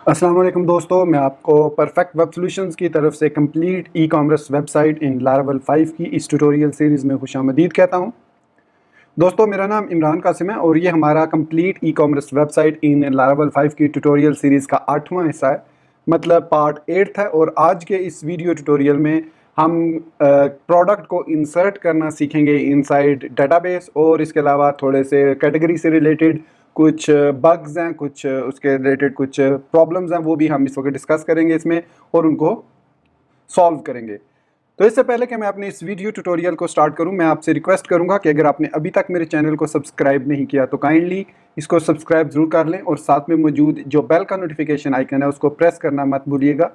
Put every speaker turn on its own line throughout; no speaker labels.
अस्सलाम वालेकुम दोस्तों, मैं आपको परफेक्ट वेब सॉल्यूशंस की तरफ से कंप्लीट ई कॉमर्स वेबसाइट इन लारावेल 5 की इस ट्यूटोरियल सीरीज़ में खुशामदीद कहता हूं। दोस्तों, मेरा नाम इमरान कासिम है और ये हमारा कंप्लीट ई कॉमर्स वेबसाइट इन लारावेल 5 की ट्यूटोरियल सीरीज़ का 8वां हिस्सा है, मतलब पार्ट 8 है। और आज के इस वीडियो ट्यूटोरियल में हम प्रोडक्ट को इंसर्ट करना सीखेंगे इनसाइड डेटाबेस, और इसके अलावा थोड़े से कैटेगरी से रिलेटेड कुछ बग्स हैं, कुछ उसके रिलेटेड कुछ प्रॉब्लम्स हैं, वो भी हम इस वक्त डिस्कस करेंगे इसमें और उनको सॉल्व करेंगे। तो इससे पहले कि मैं अपने इस वीडियो ट्यूटोरियल को स्टार्ट करूं, मैं आपसे रिक्वेस्ट करूंगा कि अगर आपने अभी तक मेरे चैनल को सब्सक्राइब नहीं किया तो काइंडली इसको सब्सक्राइब ज़रूर कर लें और साथ में मौजूद जो बेल का नोटिफिकेशन आइकन है उसको प्रेस करना मत भूलिएगा,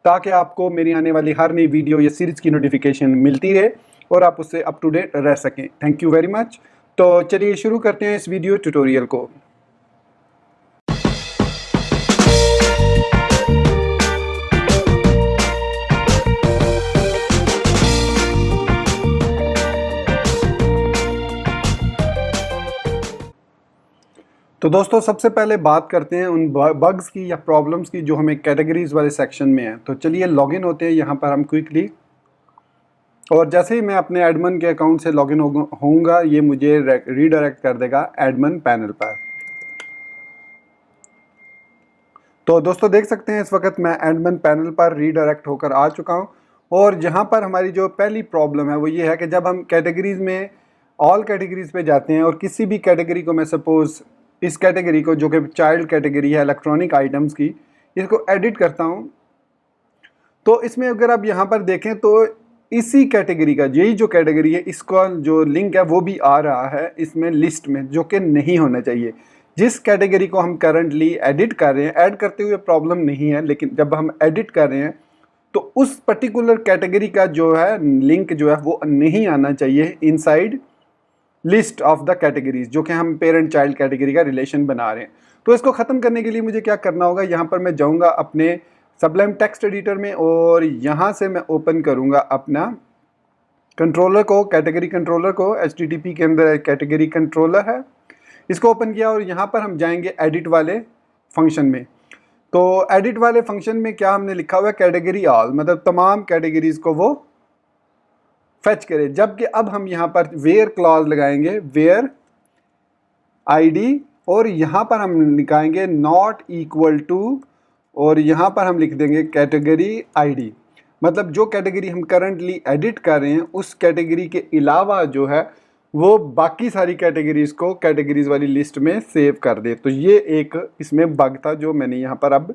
ताकि आपको मेरी आने वाली हर नई वीडियो या सीरीज़ की नोटिफिकेशन मिलती रहे और आप उससे अप टू डेट रह सकें। Thank you very much. तो चलिए शुरू करते हैं इस वीडियो ट्यूटोरियल को। तो दोस्तों, सबसे पहले बात करते हैं उन बग्स की या प्रॉब्लम्स की जो हमें कैटेगरीज वाले सेक्शन में है। तो चलिए लॉगिन होते हैं यहाँ पर हम क्विकली, और जैसे ही मैं अपने एडमिन के अकाउंट से लॉगिन होऊंगा ये मुझे रीडायरेक्ट कर देगा एडमिन पैनल पर। तो दोस्तों देख सकते हैं इस वक्त मैं एडमिन पैनल पर रीडायरेक्ट होकर आ चुका हूँ। और यहाँ पर हमारी जो पहली प्रॉब्लम है वो ये है कि जब हम कैटेगरीज में ऑल कैटेगरीज पे जाते हैं और किसी भी कैटेगरी को, मैं सपोज इस कैटेगरी को जो कि चाइल्ड कैटेगरी है इलेक्ट्रॉनिक आइटम्स की, इसको एडिट करता हूँ, तो इसमें अगर आप यहाँ पर देखें तो इसी कैटेगरी का, यही जो कैटेगरी है इसका जो लिंक है वो भी आ रहा है इसमें लिस्ट में, जो कि नहीं होना चाहिए। जिस कैटेगरी को हम करंटली एडिट कर रहे हैं, ऐड करते हुए प्रॉब्लम नहीं है, लेकिन जब हम एडिट कर रहे हैं तो उस पर्टिकुलर कैटेगरी का जो है लिंक जो है वो नहीं आना चाहिए inside list of the categories, जो कि हम पेरेंट चाइल्ड कैटेगरी का रिलेशन बना रहे हैं। तो इसको ख़त्म करने के लिए मुझे क्या करना होगा, यहाँ पर मैं जाऊँगा अपने सबलाइम टेक्स्ट एडिटर में और यहाँ से मैं ओपन करूँगा अपना कंट्रोलर को, कैटेगरी कंट्रोलर को। HTTP के अंदर कैटेगरी कंट्रोलर है, इसको ओपन किया और यहाँ पर हम जाएंगे एडिट वाले फंक्शन में। तो एडिट वाले फंक्शन में क्या हमने लिखा हुआ है, कैटेगरी ऑल, मतलब तमाम कैटेगरीज को वो फेच करे। जबकि अब हम यहाँ पर वेयर क्लॉज लगाएंगे, वेयर आईडी, और यहाँ पर हम लिखाएंगे नॉट इक्वल टू, और यहाँ पर हम लिख देंगे कैटेगरी आईडी। मतलब जो कैटेगरी हम करंटली एडिट कर रहे हैं उस कैटेगरी के अलावा जो है वो बाकी सारी कैटेगरीज को कैटेगरीज वाली लिस्ट में सेव कर दे। तो ये एक इसमें बग था जो मैंने यहाँ पर अब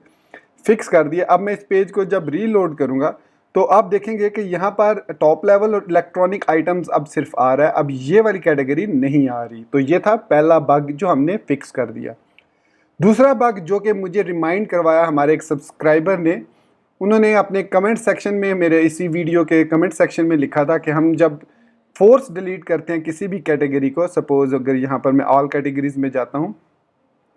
फिक्स कर दिया। अब मैं इस पेज को जब रीलोड करूँगा तो आप देखेंगे कि यहाँ पर टॉप लेवल और इलेक्ट्रॉनिक आइटम्स अब सिर्फ आ रहा है, अब ये वाली कैटेगरी नहीं आ रही। तो ये था पहला बग जो हमने फिक्स कर दिया। दूसरा बग जो कि मुझे रिमाइंड करवाया हमारे एक सब्सक्राइबर ने, उन्होंने अपने कमेंट सेक्शन में, मेरे इसी वीडियो के कमेंट सेक्शन में लिखा था कि हम जब फोर्स डिलीट करते हैं किसी भी कैटेगरी को, सपोज अगर यहाँ पर मैं ऑल कैटेगरीज में जाता हूँ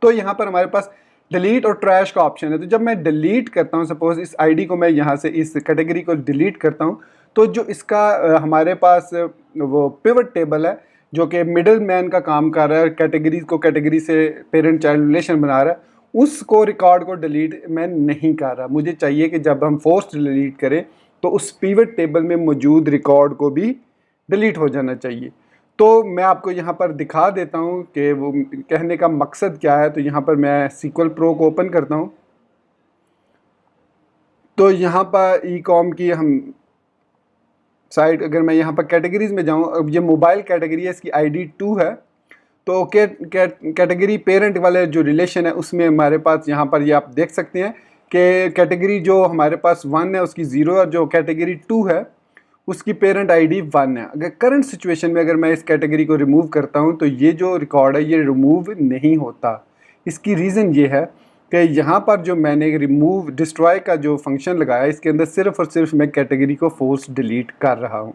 तो यहाँ पर हमारे पास डिलीट और ट्रैश का ऑप्शन है। तो जब मैं डिलीट करता हूँ, सपोज इस आईडी को मैं यहाँ से इस कैटेगरी को डिलीट करता हूँ, तो जो इसका हमारे पास वो पिवट टेबल है जो कि मिडल मैन का काम कर रहा है, कैटेगरीज को कैटेगरी से पेरेंट चाइल्ड रिलेशन बना रहा है, उसको रिकॉर्ड को डिलीट मैं नहीं कर रहा। मुझे चाहिए कि जब हम फोर्स डिलीट करें तो उस पिवट टेबल में मौजूद रिकॉर्ड को भी डिलीट हो जाना चाहिए। तो मैं आपको यहाँ पर दिखा देता हूँ कि वो कहने का मकसद क्या है। तो यहाँ पर मैं SQL Pro को ओपन करता हूँ। तो यहाँ पर ई कॉम की हम साइट, अगर मैं यहाँ पर कैटेगरीज में जाऊँ, अब ये मोबाइल कैटेगरी है, इसकी ID 2 है। तो कैटेगरी पेरेंट वाले जो रिलेशन है उसमें हमारे पास यहाँ पर ये आप देख सकते हैं कि कैटेगरी जो हमारे पास 1 है उसकी 0 है, और जो कैटेगरी 2 है उसकी पेरेंट आईडी 1 है। अगर करंट सिचुएशन में अगर मैं इस कैटेगरी को रिमूव करता हूं तो ये जो रिकॉर्ड है ये रिमूव नहीं होता। इसकी रीज़न ये है कि यहाँ पर जो मैंने रिमूव डिस्ट्रॉय का जो फंक्शन लगाया, इसके अंदर सिर्फ और सिर्फ मैं कैटेगरी को फोर्स डिलीट कर रहा हूँ।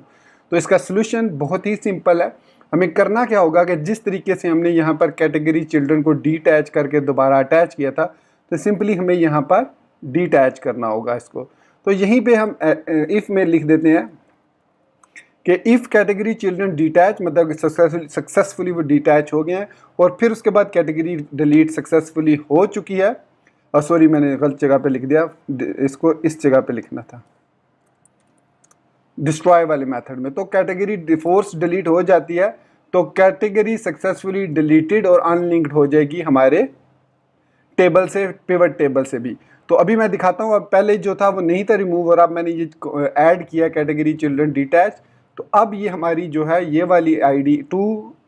तो इसका सोल्यूशन बहुत ही सिंपल है। हमें करना क्या होगा कि जिस तरीके से हमने यहाँ पर कैटेगरी चिल्ड्रन को डीटैच करके दोबारा अटैच किया था, तो सिंपली हमें यहाँ पर डीटैच करना होगा इसको। तो यहीं पे हम इफ़ में लिख देते हैं कि इफ़ कैटेगरी चिल्ड्रन डिटैच, मतलब सक्सेसफुली वो डिटैच हो गए हैं, और फिर उसके बाद कैटेगरी डिलीट सक्सेसफुली हो चुकी है, और सॉरी मैंने गलत जगह पे लिख दिया, इसको इस जगह पे लिखना था डिस्ट्रॉय वाले मेथड में। तो कैटेगरी फोर्स डिलीट हो जाती है तो कैटेगरी सक्सेसफुली डिलीटेड और अनलिंक्ड हो जाएगी हमारे टेबल से, पिवट टेबल से भी। तो अभी मैं दिखाता हूँ, अब पहले जो था वो नहीं था रिमूव और अब मैंने ये ऐड किया कैटेगरी चिल्ड्रन डिटैच। तो अब ये हमारी जो है ये वाली ID 2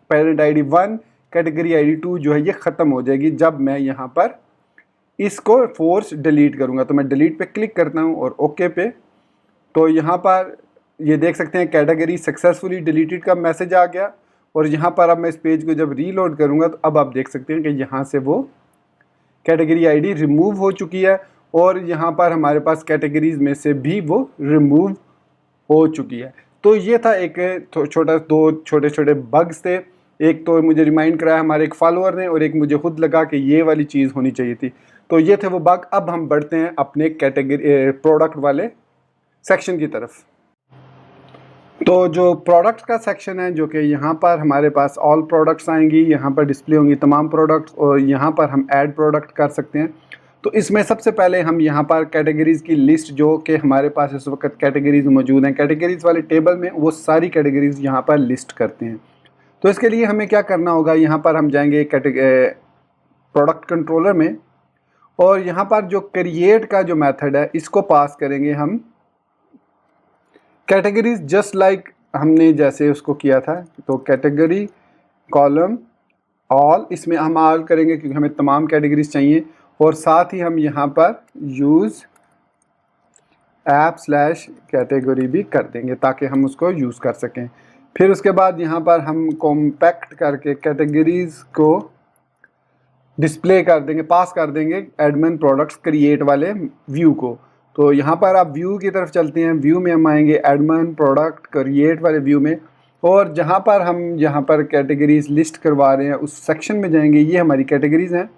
parent ID 1 category ID 2 जो है ये ख़त्म हो जाएगी जब मैं यहाँ पर इसको फोर्स डिलीट करूँगा। तो मैं डिलीट पे क्लिक करता हूँ और ओके पे। तो यहाँ पर ये देख सकते हैं कैटेगरी सक्सेसफुली डिलीटेड का मैसेज आ गया। और यहाँ पर अब मैं इस पेज को जब रीलोड करूँगा तो अब आप देख सकते हैं कि यहाँ से वो कैटेगरी ID रिमूव हो चुकी है और यहाँ पर हमारे पास कैटेगरीज में से भी वो रिमूव हो चुकी है। तो ये था एक दो छोटे छोटे बग्स थे। एक तो मुझे रिमाइंड कराया हमारे एक फॉलोअर ने और एक मुझे खुद लगा कि ये वाली चीज़ होनी चाहिए थी। तो ये थे वो बग। अब हम बढ़ते हैं अपने कैटेगरी प्रोडक्ट वाले सेक्शन की तरफ। तो जो प्रोडक्ट्स का सेक्शन है जो कि यहाँ पर हमारे पास ऑल प्रोडक्ट्स आएंगी, यहाँ पर डिस्प्ले होंगी तमाम प्रोडक्ट्स और यहाँ पर हम ऐड प्रोडक्ट कर सकते हैं। तो इसमें सबसे पहले हम यहाँ पर कैटेगरीज़ की लिस्ट जो कि हमारे पास इस वक्त कैटेगरीज़ मौजूद हैं कैटेगरीज़ वाले टेबल में, वो सारी कैटेगरीज़ यहाँ पर लिस्ट करते हैं। तो इसके लिए हमें क्या करना होगा, यहाँ पर हम जाएंगे प्रोडक्ट कंट्रोलर में और यहाँ पर जो क्रिएट का जो मेथड है इसको पास करेंगे हम कैटेगरीज जस्ट लाइक हमने जैसे उसको किया था। तो कैटेगरी कॉलम ऑल, इसमें हम ऑल करेंगे क्योंकि हमें तमाम कैटेगरीज चाहिए और साथ ही हम यहाँ पर यूज़ ऐप/कैटेगरी भी कर देंगे ताकि हम उसको यूज़ कर सकें। फिर उसके बाद यहाँ पर हम कॉम्पैक्ट करके कैटेगरीज को डिस्प्ले कर देंगे, पास कर देंगे एडमिन प्रोडक्ट्स क्रिएट वाले व्यू को। तो यहाँ पर आप व्यू की तरफ चलते हैं, व्यू में हम आएंगे एडमिन प्रोडक्ट क्रिएट वाले व्यू में और जहाँ पर हम यहाँ पर कैटेगरीज लिस्ट करवा रहे हैं उस सेक्शन में जाएंगे। ये हमारी कैटेगरीज हैं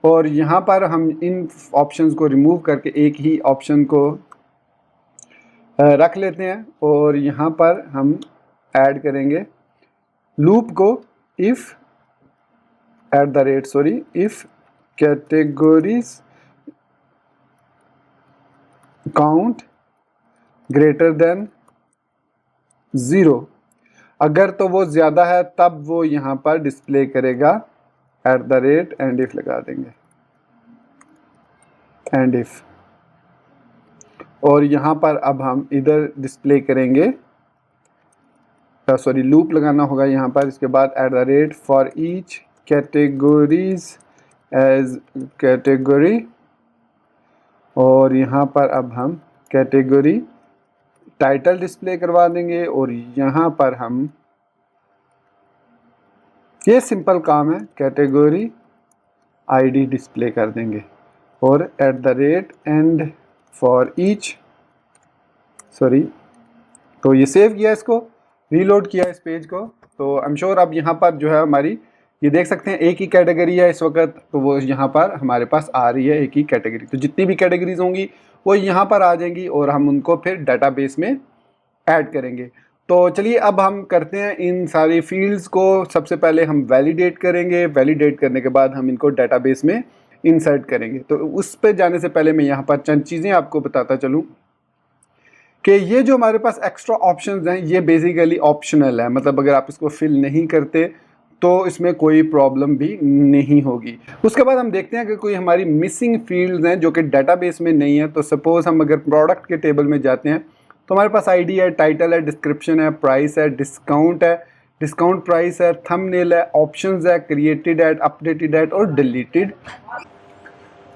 और यहाँ पर हम इन ऑप्शंस को रिमूव करके एक ही ऑप्शन को रख लेते हैं और यहाँ पर हम ऐड करेंगे लूप को if categories count greater than 0। अगर तो वो ज़्यादा है तब वो यहाँ पर डिस्प्ले करेगा एंड इफ लगा देंगे एंड इफ। और यहाँ पर अब हम इधर डिस्प्ले करेंगे लूप लगाना होगा यहाँ पर। इसके बाद for each categories as category और यहाँ पर अब हम कैटेगरी टाइटल डिस्प्ले करवा देंगे और यहाँ पर हम ये सिंपल काम है कैटेगरी ID डिस्प्ले कर देंगे और एंड फॉर ईच तो ये सेव किया, इसको रीलोड किया इस पेज को। तो आई एम श्योर अब यहाँ पर जो है हमारी ये देख सकते हैं एक ही कैटेगरी है इस वक्त, तो वो यहाँ पर हमारे पास आ रही है एक ही कैटेगरी। तो जितनी भी कैटेगरीज होंगी वो यहाँ पर आ जाएंगी और हम उनको फिर डाटाबेस में ऐड करेंगे। तो चलिए अब हम करते हैं इन सारी फील्ड्स को। सबसे पहले हम वैलिडेट करेंगे, वैलिडेट करने के बाद हम इनको डाटाबेस में इंसर्ट करेंगे। तो उस पर जाने से पहले मैं यहाँ पर चंद चीज़ें आपको बताता चलूँ कि ये जो हमारे पास एक्स्ट्रा ऑप्शंस हैं ये बेसिकली ऑप्शनल है, मतलब अगर आप इसको फिल नहीं करते तो इसमें कोई प्रॉब्लम भी नहीं होगी। उसके बाद हम देखते हैं कि कोई हमारी मिसिंग फील्ड्स हैं जो कि डाटाबेस में नहीं है। तो सपोज़ हम अगर प्रोडक्ट के टेबल में जाते हैं तो हमारे पास ID है, टाइटल है, डिस्क्रिप्शन है, प्राइस है, डिस्काउंट प्राइस है, थंबनेल है, ऑप्शंस है, क्रिएटेड ऐड, अपडेटेड ऐड और डिलीटेड।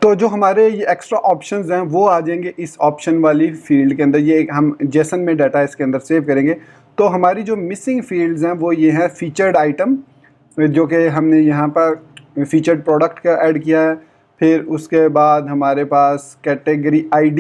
तो जो हमारे ये एक्स्ट्रा ऑप्शंस हैं वो आ जाएंगे इस ऑप्शन वाली फील्ड के अंदर। ये हम जेसन में डाटा इसके अंदर सेव करेंगे। तो हमारी जो मिसिंग फील्ड्स हैं वो ये हैं फीचर्ड आइटम जो कि हमने यहाँ पर फीचर्ड प्रोडक्ट का ऐड किया है। फिर उसके बाद हमारे पास कैटेगरी ID,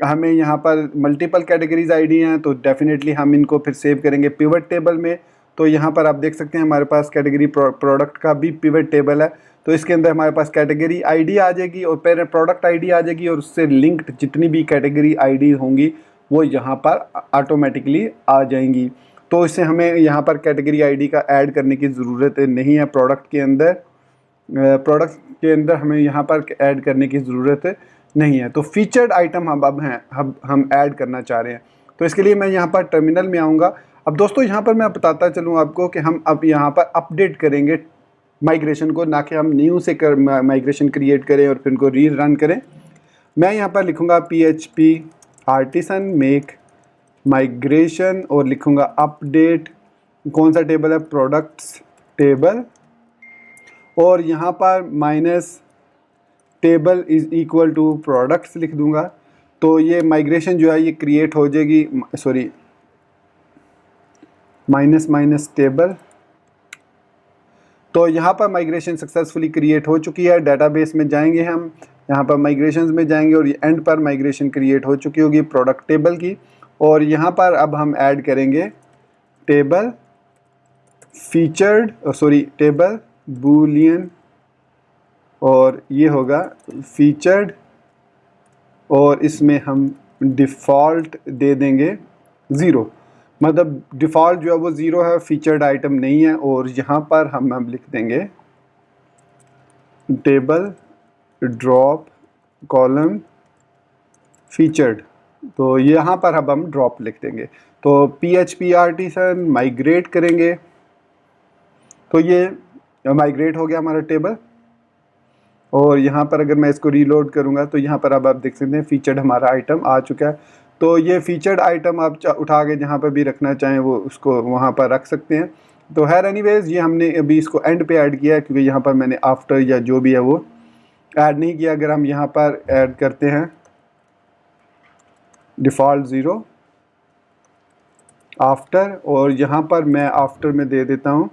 हमें यहाँ पर मल्टीपल कैटेगरीज ID हैं तो डेफिनेटली हम इनको फिर सेव करेंगे पिवट टेबल में। तो यहाँ पर आप देख सकते हैं हमारे पास कैटेगरी प्रोडक्ट का भी पिवट टेबल है। तो इसके अंदर हमारे पास कैटेगरी ID आ जाएगी और फिर प्रोडक्ट ID आ जाएगी और उससे लिंक्ड जितनी भी कैटेगरी ID होंगी वो यहाँ पर ऑटोमेटिकली आ जाएंगी। तो इससे हमें यहाँ पर कैटेगरी ID का ऐड करने की ज़रूरत नहीं है प्रोडक्ट के अंदर। प्रोडक्ट के अंदर हमें यहाँ पर ऐड करने की ज़रूरत नहीं है। तो फीचर्ड आइटम हम ऐड करना चाह रहे हैं। तो इसके लिए मैं यहाँ पर टर्मिनल में आऊँगा। अब दोस्तों यहाँ पर मैं बताता चलूँ आपको कि हम अब यहाँ पर अपडेट करेंगे माइग्रेशन को, ना कि हम न्यू से माइग्रेशन क्रिएट करें और फिर उनको री रन करें। मैं यहाँ पर लिखूँगा PHP आर्टिसन मेक माइग्रेशन और लिखूँगा अपडेट, कौन सा टेबल है, प्रोडक्ट्स टेबल, और यहाँ पर minus table is equal to products लिख दूँगा। तो ये माइग्रेशन जो है ये क्रिएट हो जाएगी, सॉरी माइनस टेबल। तो यहाँ पर माइग्रेशन सक्सेसफुली क्रिएट हो चुकी है। डेटाबेस में जाएंगे हम, यहाँ पर माइग्रेशंस में जाएंगे और ये एंड पर माइग्रेशन क्रिएट हो चुकी होगी प्रोडक्ट टेबल की। और यहाँ पर अब हम ऐड करेंगे टेबल फीचर्ड, टेबल बूलियन, और ये होगा फीचर्ड, और इसमें हम डिफ़ॉल्ट दे देंगे 0, मतलब डिफ़ॉल्ट जो है वो 0 है, फीचर्ड आइटम नहीं है। और यहाँ पर हम अब लिख देंगे टेबल ड्रॉप कॉलम फीचर्ड। तो यहाँ पर अब हम ड्रॉप लिख देंगे। तो PHP आर्टिसन माइग्रेट करेंगे, तो ये माइग्रेट हो गया हमारा टेबल। और यहाँ पर अगर मैं इसको रीलोड करूँगा तो यहाँ पर अब आप देख सकते हैं फीचर्ड हमारा आइटम आ चुका है। तो ये फीचर्ड आइटम आप उठा के जहाँ पर भी रखना चाहें वो उसको वहाँ पर रख सकते हैं। तो खैर एनीवेज ये हमने अभी इसको एंड पे ऐड किया है, क्योंकि यहाँ पर मैंने आफ्टर या जो भी है वो ऐड नहीं किया। अगर हम यहाँ पर ऐड करते हैं डिफ़ॉल्ट 0 आफ्टर, और यहाँ पर मैं आफ्टर में दे देता हूँ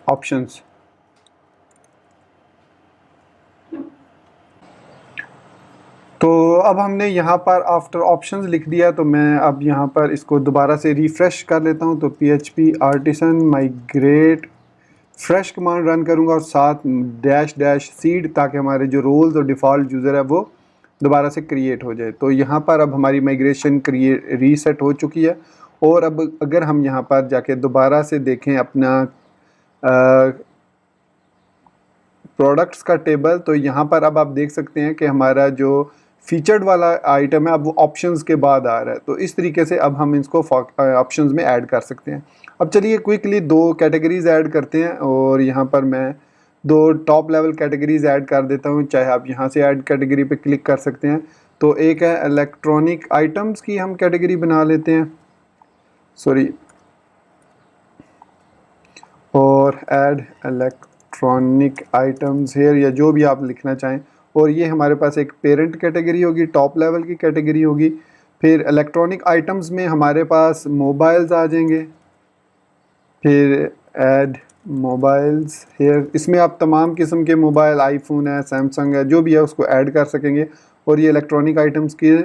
ऑप्शंस। तो अब हमने यहाँ पर आफ्टर ऑप्शंस लिख दिया। तो मैं अब यहाँ पर इसको दोबारा से रिफ़्रेश कर लेता हूँ। तो PHP artisan migrate fresh command run करूँगा और साथ डैश सीड, ताकि हमारे जो रोल्स और डिफ़ॉल्ट यूज़र है वो दोबारा से क्रिएट हो जाए। तो यहाँ पर अब हमारी माइग्रेशन रीसेट हो चुकी है। और अब अगर हम यहाँ पर जाके दोबारा से देखें अपना प्रोडक्ट्स का टेबल, तो यहाँ पर अब आप देख सकते हैं कि हमारा जो फीचर्ड वाला आइटम है अब वो ऑप्शंस के बाद आ रहा है। तो इस तरीके से अब हम इसको ऑप्शंस में ऐड कर सकते हैं। अब चलिए क्विकली 2 कैटेगरीज ऐड करते हैं, और यहाँ पर मैं 2 टॉप लेवल कैटेगरीज ऐड कर देता हूँ। चाहे आप यहाँ से ऐड कैटेगरी पे क्लिक कर सकते हैं। तो एक है इलेक्ट्रॉनिक आइटम्स की हम कैटेगरी बना लेते हैं, और ऐड इलेक्ट्रॉनिक आइटम्स हेयर, या जो भी आप लिखना चाहें। और ये हमारे पास एक पेरेंट कैटेगरी होगी, टॉप लेवल की कैटेगरी होगी। फिर इलेक्ट्रॉनिक आइटम्स में हमारे पास मोबाइल्स आ जाएंगे, फिर ऐड मोबाइल्स हेयर, इसमें आप तमाम किस्म के मोबाइल, आईफोन है, सैमसंग है, जो भी है उसको ऐड कर सकेंगे। और ये इलेक्ट्रॉनिक आइटम्स की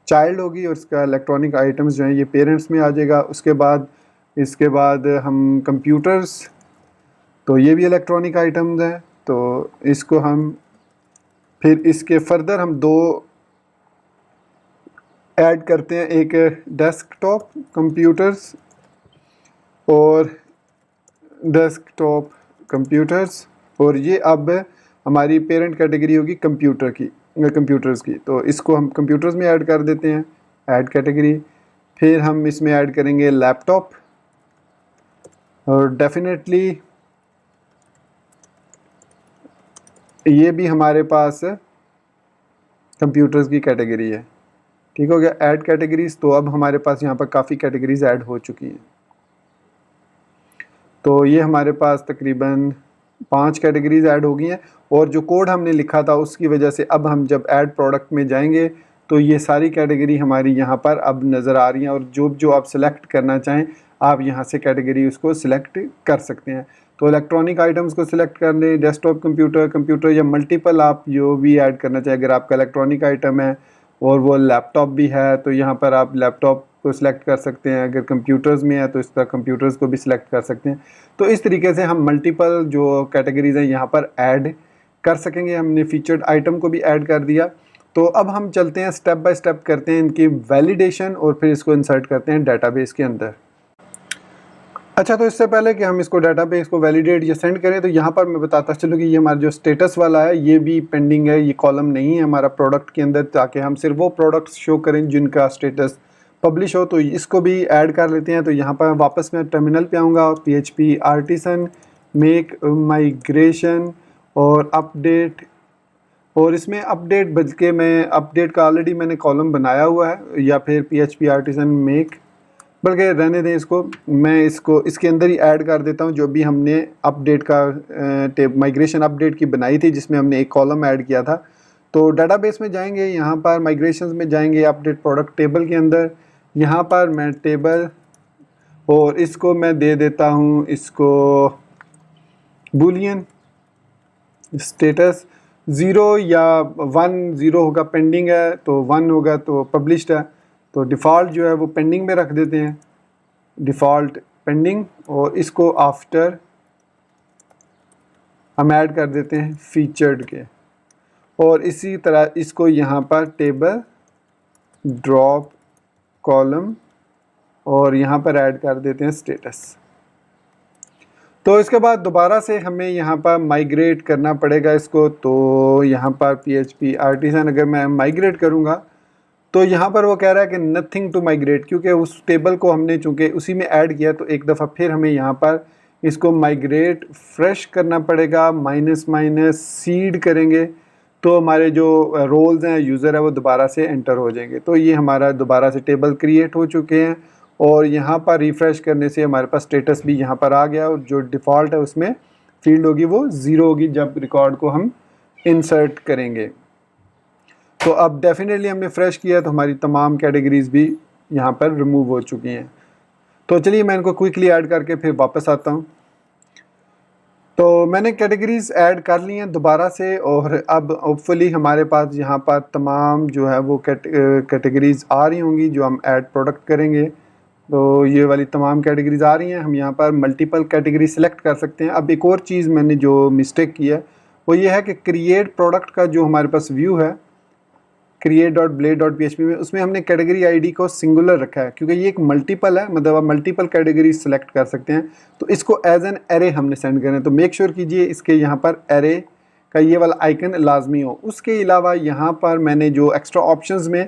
चाइल्ड होगी, और इसका इलेक्ट्रॉनिक आइटम्स जो हैं ये पेरेंट्स में आ जाएगा। इसके बाद हम कंप्यूटर्स, तो ये भी इलेक्ट्रॉनिक आइटम्स हैं। तो इसको हम फिर इसके फर्दर हम 2 ऐड करते हैं, एक डेस्कटॉप कंप्यूटर्स और डेस्कटॉप कंप्यूटर्स, और ये अब हमारी पेरेंट कैटेगरी होगी कंप्यूटर्स की। तो इसको हम कंप्यूटर्स में ऐड कर देते हैं, ऐड कैटेगरी। फिर हम इसमें ऐड करेंगे लैपटॉप, और डेफिनेटली ये भी हमारे पास कंप्यूटर्स की कैटेगरी है। ठीक हो गया, ऐड कैटेगरीज। तो अब हमारे पास यहाँ पर काफ़ी कैटेगरीज ऐड हो चुकी हैं। तो ये हमारे पास तकरीबन 5 कैटेगरीज ऐड हो गई हैं। और जो कोड हमने लिखा था उसकी वजह से अब हम जब ऐड प्रोडक्ट में जाएंगे तो ये सारी कैटेगरी हमारी यहाँ पर अब नज़र आ रही हैं। और जो आप सिलेक्ट करना चाहें आप यहाँ से कैटेगरी उसको सिलेक्ट कर सकते हैं। तो इलेक्ट्रॉनिक आइटम्स को सिलेक्ट कर लें, डेस्कटॉप कंप्यूटर या मल्टीपल आप जो भी ऐड करना चाहें। अगर आपका इलेक्ट्रॉनिक आइटम है और वो लैपटॉप भी है तो यहाँ पर आप लैपटॉप को सिलेक्ट कर सकते हैं। अगर कंप्यूटर्स में है तो इस तरह कंप्यूटर्स को भी सिलेक्ट कर सकते हैं। तो इस तरीके से हम मल्टीपल जो कैटेगरीज हैं यहाँ पर ऐड कर सकेंगे। हमने फीचर्ड आइटम को भी ऐड कर दिया। तो अब हम चलते हैं स्टेप बाय स्टेप करते हैं इनकी वैलिडेशन और फिर इसको इंसर्ट करते हैं डेटाबेस के अंदर। अच्छा, तो इससे पहले कि हम इसको डाटाबेस को वैलिडेट या सेंड करें, तो यहाँ पर मैं बताता चलूँ कि ये हमारा जो स्टेटस वाला है ये भी पेंडिंग है, ये कॉलम नहीं है हमारा प्रोडक्ट के अंदर, ताकि हम सिर्फ वो प्रोडक्ट्स शो करें जिनका स्टेटस पब्लिश हो। तो इसको भी ऐड कर लेते हैं। तो यहाँ पर वापस मैं टर्मिनल पे आऊँगा, PHP आर्टिसन मेक माइग्रेशन और अपडेट, और इसमें अपडेट बल्कि मैं अपडेट का ऑलरेडी मैंने कॉलम बनाया हुआ है, या फिर PHP आर्टिसन मेक, बल्कि रहने दें इसको, मैं इसको इसके अंदर ही ऐड कर देता हूँ जो भी हमने अपडेट का माइग्रेशन अपडेट की बनाई थी, जिसमें हमने एक कॉलम ऐड किया था। तो डाटाबेस में जाएंगे, यहाँ पर माइग्रेशंस में जाएंगे, अपडेट प्रोडक्ट टेबल के अंदर, यहाँ पर मैं टेबल, और इसको मैं दे देता हूँ इसको बूलियन स्टेटस 0 या 1। 0 होगा पेंडिंग है, तो 1 होगा तो पब्लिश्ड है। तो डिफ़ॉल्ट जो है वो पेंडिंग में रख देते हैं, डिफ़ॉल्ट पेंडिंग, और इसको आफ्टर हम ऐड कर देते हैं फीचर्ड के, और इसी तरह इसको यहाँ पर टेबल ड्रॉप कॉलम, और यहाँ पर ऐड कर देते हैं स्टेटस। तो इसके बाद दोबारा से हमें यहाँ पर माइग्रेट करना पड़ेगा इसको। तो यहाँ पर PHP आर्टिसन अगर मैं माइग्रेट करूँगा, तो यहाँ पर वो कह रहा है कि नथिंग टू माइग्रेट, क्योंकि उस टेबल को हमने चूँकि उसी में ऐड किया, तो एक दफ़ा फिर हमें यहाँ पर इसको माइग्रेट फ्रेश करना पड़ेगा। माइनस सीड करेंगे तो हमारे जो रोल्स हैं, यूज़र है, वो दोबारा से एंटर हो जाएंगे। तो ये हमारा दोबारा से टेबल क्रिएट हो चुके हैं, और यहाँ पर रिफ़्रेश करने से हमारे पास स्टेटस भी यहाँ पर आ गया, और जो डिफ़ॉल्ट है उसमें फील्ड होगी वो 0 होगी जब रिकॉर्ड को हम इंसर्ट करेंगे। तो अब डेफिनेटली हमने फ्रेश किया तो हमारी तमाम कैटेगरीज भी यहाँ पर रिमूव हो चुकी हैं। तो चलिए मैं इनको क्विकली ऐड करके फिर वापस आता हूँ। तो मैंने कैटेगरीज ऐड कर ली हैं दोबारा से, और अब होपफुली हमारे पास यहाँ पर तमाम जो है वो कैटेगरीज आ रही होंगी जो हम ऐड प्रोडक्ट करेंगे। तो ये वाली तमाम कैटेगरीज आ रही हैं। हम यहाँ पर मल्टीपल कैटेगरी सेलेक्ट कर सकते हैं। अब एक और चीज़ मैंने जो मिस्टेक की है वो ये है कि क्रिएट प्रोडक्ट का जो हमारे पास व्यू है create.blade.php में, उसमें हमने कैटेगरी आईडी को सिंगुलर रखा है, क्योंकि ये एक मल्टीपल है, मतलब आप मल्टीपल कैटेगरी सेलेक्ट कर सकते हैं। तो इसको एज एन एरे हमने सेंड करना है। तो मेक श्योर कीजिए इसके यहाँ पर एरे का ये वाला आइकन लाजमी हो। उसके अलावा यहाँ पर मैंने जो एक्स्ट्रा ऑप्शंस में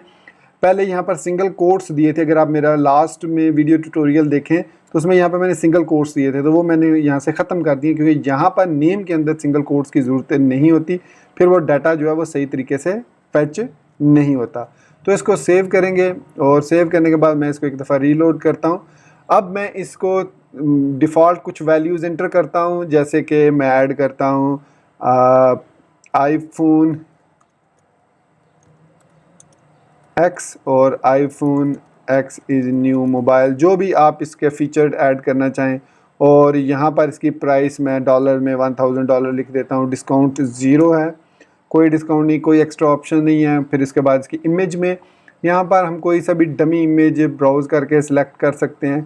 पहले यहाँ पर सिंगल कोट्स दिए थे, अगर आप मेरा लास्ट में वीडियो ट्यूटोरियल देखें तो उसमें यहाँ पर मैंने सिंगल कोट्स दिए थे, तो वो मैंने यहाँ से ख़त्म कर दिए, क्योंकि यहाँ पर नेम के अंदर सिंगल कोट्स की ज़रूरत नहीं होती, फिर वो डाटा जो है वो सही तरीके से फैच नहीं होता। तो इसको सेव करेंगे, और सेव करने के बाद मैं इसको एक दफ़ा रीलोड करता हूँ। अब मैं इसको डिफ़ॉल्ट कुछ वैल्यूज़ एंटर करता हूँ, जैसे कि मैं ऐड करता हूँ iPhone X और iPhone X is new mobile, जो भी आप इसके फीचर ऐड करना चाहें। और यहाँ पर इसकी प्राइस मैं डॉलर में $1000 लिख देता हूँ। डिस्काउंट 0 है, कोई डिस्काउंट नहीं, कोई एक्स्ट्रा ऑप्शन नहीं है। फिर इसके बाद इसकी इमेज में यहाँ पर हम कोई सा भी डमी इमेज ब्राउज़ करके सिलेक्ट कर सकते हैं।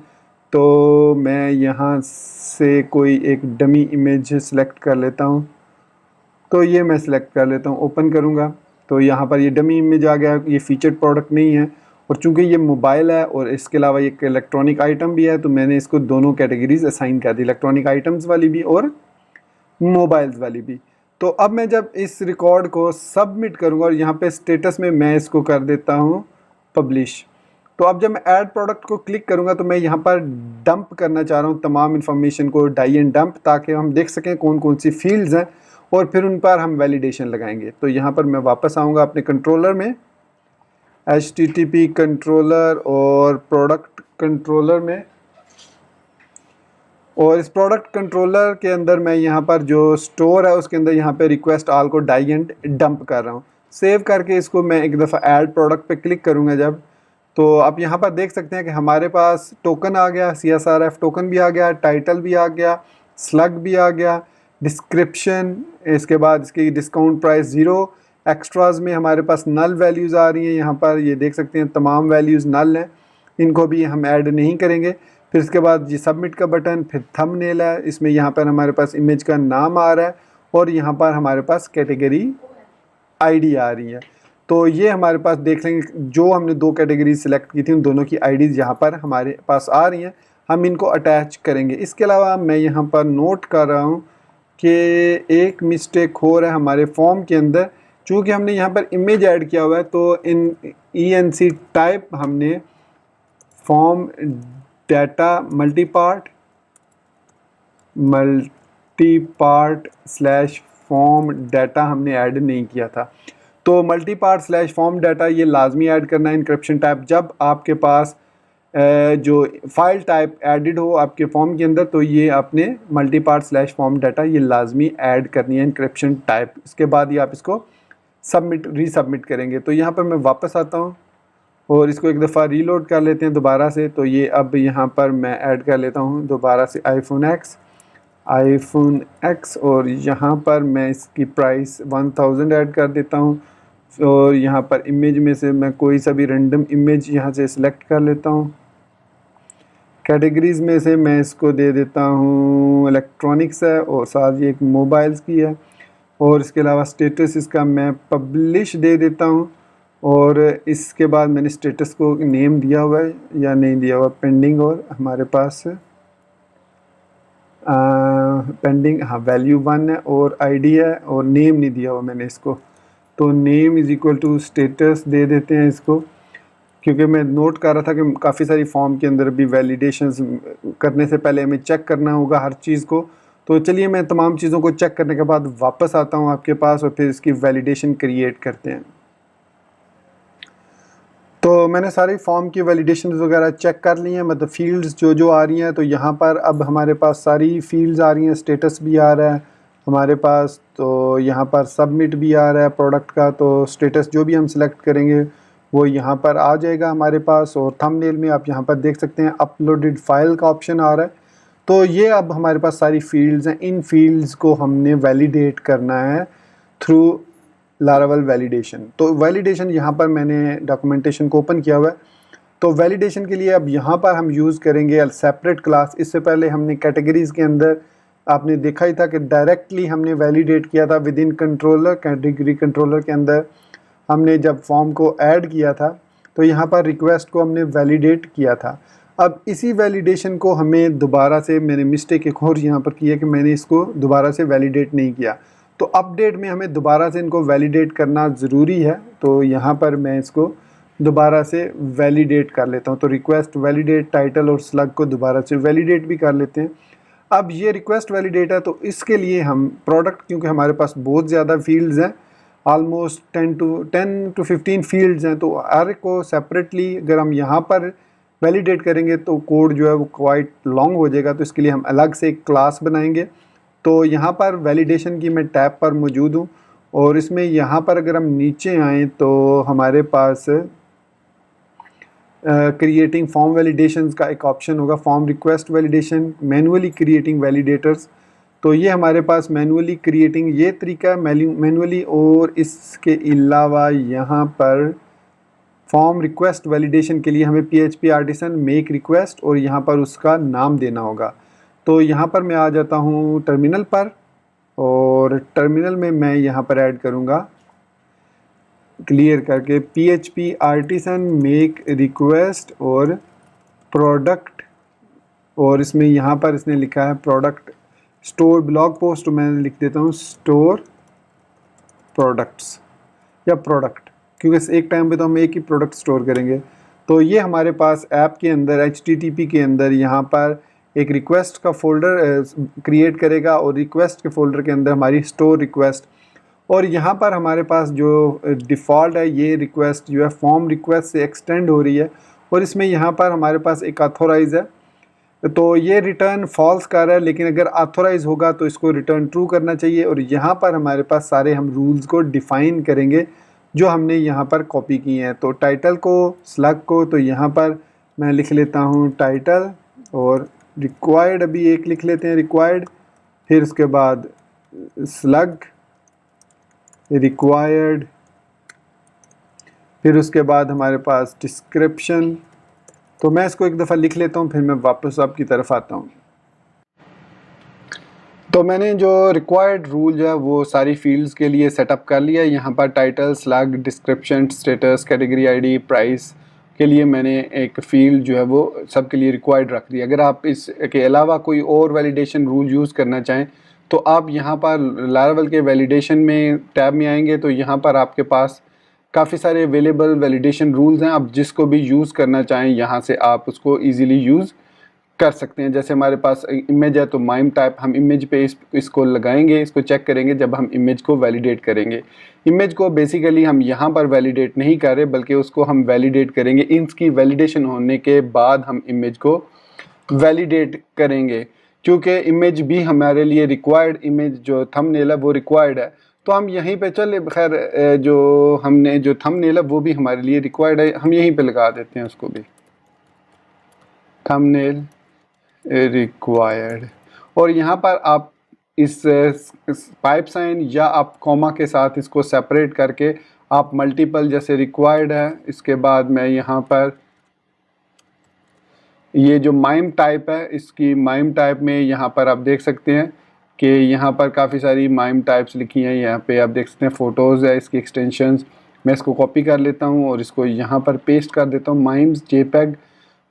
तो मैं यहाँ से कोई एक डमी इमेज सिलेक्ट कर लेता हूँ। तो ये मैं सिलेक्ट कर लेता हूँ, ओपन करूँगा तो यहाँ पर ये डमी इमेज आ गया। ये फीचर्ड प्रोडक्ट नहीं है, और चूंकि ये मोबाइल है और इसके अलावा एक इलेक्ट्रॉनिक आइटम भी है, तो मैंने इसको दोनों कैटेगरीज असाइन कर दी, इलेक्ट्रॉनिक आइटम्स वाली भी और मोबाइल्स वाली भी। तो अब मैं जब इस रिकॉर्ड को सबमिट करूँगा, और यहाँ पे स्टेटस में मैं इसको कर देता हूँ पब्लिश। तो अब जब मैं ऐड प्रोडक्ट को क्लिक करूँगा तो मैं यहाँ पर डंप करना चाह रहा हूँ तमाम इन्फॉर्मेशन को, डाई एंड डंप, ताकि हम देख सकें कौन कौन सी फील्ड्स हैं, और फिर उन पर हम वैलिडेशन लगाएंगे। तो यहाँ पर मैं वापस आऊँगा अपने कंट्रोलर में, HTTP कंट्रोलर और प्रोडक्ट कंट्रोलर में, और इस प्रोडक्ट कंट्रोलर के अंदर मैं यहाँ पर जो स्टोर है उसके अंदर यहाँ पे रिक्वेस्ट ऑल को डाई एंड डंप कर रहा हूँ। सेव करके इसको मैं एक दफ़ा ऐड प्रोडक्ट पे क्लिक करूँगा जब, तो आप यहाँ पर देख सकते हैं कि हमारे पास टोकन आ गया, CSRF टोकन भी आ गया, टाइटल भी आ गया, स्लग भी आ गया, डिस्क्रिप्शन, इसके बाद इसकी डिस्काउंट प्राइस 0, एक्स्ट्राज में हमारे पास नल वैल्यूज़ आ रही हैं। यहाँ पर ये देख सकते हैं तमाम वैल्यूज़ नल हैं, इनको भी हम ऐड नहीं करेंगे। फिर इसके बाद ये सबमिट का बटन, फिर थंबनेल है, इसमें यहाँ पर हमारे पास इमेज का नाम आ रहा है, और यहाँ पर हमारे पास कैटेगरी आईडी आ रही है। तो ये हमारे पास देख लेंगे जो हमने 2 कैटेगरी सिलेक्ट की थी उन दोनों की आईडीज़ यहाँ पर हमारे पास आ रही हैं। हम इनको अटैच करेंगे। इसके अलावा मैं यहाँ पर नोट कर रहा हूँ कि एक मिस्टेक हो रहा है हमारे फॉर्म के अंदर। चूँकि हमने यहाँ पर इमेज ऐड किया हुआ है तो इन ENC टाइप हमने form data multipart slash form data हमने ऐड नहीं किया था। तो मल्टीपार्ट स्लैश फॉर्म डाटा ये लाजमी ऐड करना है इंक्रिप्शन टाइप। जब आपके पास जो फाइल टाइप एडिड हो आपके फॉर्म के अंदर तो ये आपने मल्टीपार्ट स्लैश फॉर्म डाटा ये लाजमी ऐड करनी है इंक्रिप्शन टाइप। इसके बाद ही आप इसको रीसबमिट करेंगे। तो यहाँ पर मैं वापस आता हूँ और इसको एक दफ़ा रीलोड कर लेते हैं दोबारा से। तो ये अब यहाँ पर मैं ऐड कर लेता हूँ दोबारा से आईफोन एक्स और यहाँ पर मैं इसकी प्राइस 1000 ऐड कर देता हूँ। और यहाँ पर इमेज में से मैं कोई सा भी रैंडम इमेज यहाँ से सिलेक्ट कर लेता हूँ। कैटेगरीज़ में से मैं इसको दे देता हूँ इलेक्ट्रॉनिक्स है और साथ ये एक मोबाइल्स की है। और इसके अलावा स्टेटस इसका मैं पब्लिश दे देता हूँ। और इसके बाद मैंने स्टेटस को नेम दिया हुआ है या नहीं दिया हुआ, पेंडिंग, और हमारे पास पेंडिंग, हाँ वैल्यू 1 है और आईडी है और नेम नहीं दिया हुआ मैंने इसको। तो name is equal to status दे देते हैं इसको, क्योंकि मैं नोट कर रहा था कि काफ़ी सारी फॉर्म के अंदर भी वैलिडेशंस करने से पहले हमें चेक करना होगा हर चीज़ को। तो चलिए मैं तमाम चीज़ों को चेक करने के बाद वापस आता हूँ आपके पास और फिर इसकी वैलिडेशन क्रिएट करते हैं। तो मैंने सारी फॉर्म की वैलिडेशन वगैरह चेक कर ली हैं, मतलब फ़ील्ड्स जो आ रही हैं। तो यहाँ पर अब हमारे पास सारी फ़ील्ड्स आ रही हैं, स्टेटस भी आ रहा है हमारे पास। तो यहाँ पर सबमिट भी आ रहा है प्रोडक्ट का। तो स्टेटस जो भी हम सिलेक्ट करेंगे वो यहाँ पर आ जाएगा हमारे पास। और थंबनेल में आप यहाँ पर देख सकते हैं अपलोडेड फाइल का ऑप्शन आ रहा है। तो ये अब हमारे पास सारी फ़ील्ड्स हैं। इन फ़ील्ड्स को हमने वैलिडेट करना है थ्रू लारावेल वैलिडेशन। तो वैलिडेशन यहाँ पर मैंने डॉक्यूमेंटेशन को ओपन किया हुआ है। तो वैलिडेशन के लिए अब यहाँ पर हम यूज़ करेंगे सेपरेट क्लास। इससे पहले हमने कैटेगरीज़ के अंदर आपने देखा ही था कि डायरेक्टली हमने वैलिडेट किया था with in controller, category controller के अंदर हमने जब फॉर्म को ऐड किया था तो यहाँ पर रिक्वेस्ट को हमने वैलिडेट किया था। अब इसी वैलिडेशन को हमें दोबारा से, मैंने मिस्टेक एक और यहाँ पर की है कि मैंने इसको दोबारा से वैलिडेट नहीं किया। तो अपडेट में हमें दोबारा से इनको वैलिडेट करना ज़रूरी है। तो यहाँ पर मैं इसको दोबारा से वैलिडेट कर लेता हूँ। तो रिक्वेस्ट वैलिडेट टाइटल और स्लग को दोबारा से वैलिडेट भी कर लेते हैं। अब ये रिक्वेस्ट वैलिडेट है तो इसके लिए हम प्रोडक्ट, क्योंकि हमारे पास बहुत ज़्यादा फील्ड्स हैं, ऑलमोस्ट 10 to 15 फील्ड्स हैं, तो हर को सेपरेटली अगर हम यहाँ पर वैलिडेट करेंगे तो कोड जो है वो क्वाइट लॉन्ग हो जाएगा। तो इसके लिए हम अलग से एक क्लास बनाएंगे। तो यहाँ पर वैलिडेशन की मैं टैब पर मौजूद हूँ और इसमें यहाँ पर अगर हम नीचे आएँ तो हमारे पास क्रिएटिंग फॉर्म वैलिडेशंस का एक ऑप्शन होगा, form request validation, manually creating validators. तो ये हमारे पास मैनुअली क्रिएटिंग ये तरीका है मैनुअली। और इसके अलावा यहाँ पर फॉर्म रिक्वेस्ट वैलिडेशन के लिए हमें PHP आर्टिसन मेक रिक्वेस्ट और यहाँ पर उसका नाम देना होगा। तो यहाँ पर मैं आ जाता हूँ टर्मिनल पर और टर्मिनल में मैं यहाँ पर ऐड करूँगा क्लियर करके PHP आर्टिसन मेक रिक्वेस्ट और प्रोडक्ट। और इसमें यहाँ पर इसने लिखा है प्रोडक्ट स्टोर ब्लॉग पोस्ट, तो मैं लिख देता हूँ स्टोर प्रोडक्ट्स या प्रोडक्ट, क्योंकि एक टाइम पे तो हम एक ही प्रोडक्ट स्टोर करेंगे। तो ये हमारे पास ऐप के अंदर HTTP के अंदर यहाँ पर एक रिक्वेस्ट का फ़ोल्डर क्रिएट करेगा और रिक्वेस्ट के फ़ोल्डर के अंदर हमारी स्टोर रिक्वेस्ट। और यहाँ पर हमारे पास जो डिफ़ॉल्ट है ये रिक्वेस्ट जो है फॉर्म रिक्वेस्ट से एक्सटेंड हो रही है और इसमें यहाँ पर हमारे पास एक ऑथोराइज़ है। तो ये रिटर्न फॉल्स कर रहा है, लेकिन अगर ऑथोराइज़ होगा तो इसको रिटर्न ट्रू करना चाहिए। और यहाँ पर हमारे पास सारे हम रूल्स को डिफ़ाइन करेंगे जो हमने यहाँ पर कॉपी किए हैं। तो टाइटल को, स्लग को, तो यहाँ पर मैं लिख लेता हूँ टाइटल और रिक्वायर्ड अभी एक लिख लेते हैं रिक्वायर्ड, फिर उसके बाद स्लग रिक्वायर्ड, फिर उसके बाद हमारे पास डिस्क्रिप्शन। तो मैं इसको एक दफ़ा लिख लेता हूँ फिर मैं वापस आपकी तरफ आता हूँ। तो मैंने जो रिक्वायर्ड रूल जो है वो सारी फील्ड्स के लिए सेटअप कर लिया है। यहाँ पर title, slug, description, status, category ID, price के लिए मैंने एक फील्ड जो है वो सबके लिए रिक्वायर्ड रख दी। अगर आप इसके अलावा कोई और वैलिडेशन रूल यूज़ करना चाहें तो आप यहाँ पर लारावेल के वैलिडेशन में टैब में आएंगे तो यहाँ पर आपके पास काफ़ी सारे अवेलेबल वैलिडेशन रूल्स हैं। आप जिसको भी यूज़ करना चाहें यहाँ से आप उसको ईज़िली यूज़ कर सकते हैं। जैसे हमारे पास इमेज है तो माइम टाइप, हम इमेज पे इसको लगाएंगे, इसको चेक करेंगे जब हम इमेज को वैलिडेट करेंगे। इमेज को बेसिकली हम यहाँ पर वैलिडेट नहीं कर रहे बल्कि उसको हम वैलिडेट करेंगे इसकी वैलिडेशन होने के बाद हम इमेज को वैलिडेट करेंगे, क्योंकि इमेज भी हमारे लिए रिक्वायर्ड, इमेज जो थंबनेल है वो रिक्वायर्ड है। तो हम यहीं पे चले, खैर जो हमने जो थंबनेल है वो भी हमारे लिए रिक्वायर्ड है, हम यहीं पे लगा देते हैं उसको भी, थंबनेल रिक्वायर्ड। और यहाँ पर आप इस पाइप साइन या आप कॉमा के साथ इसको सेपरेट करके आप मल्टीपल, जैसे रिक्वायर्ड है, इसके बाद मैं यहाँ पर ये जो माइम टाइप है इसकी माइम टाइप में यहाँ पर आप देख सकते हैं कि यहाँ पर काफ़ी सारी माइम टाइप्स लिखी हैं। यहाँ पे आप देख सकते हैं फ़ोटोज़ है, इसकी एक्सटेंशंस। मैं इसको कॉपी कर लेता हूँ और इसको यहाँ पर पेस्ट कर देता हूँ, माइम्स जेपेग।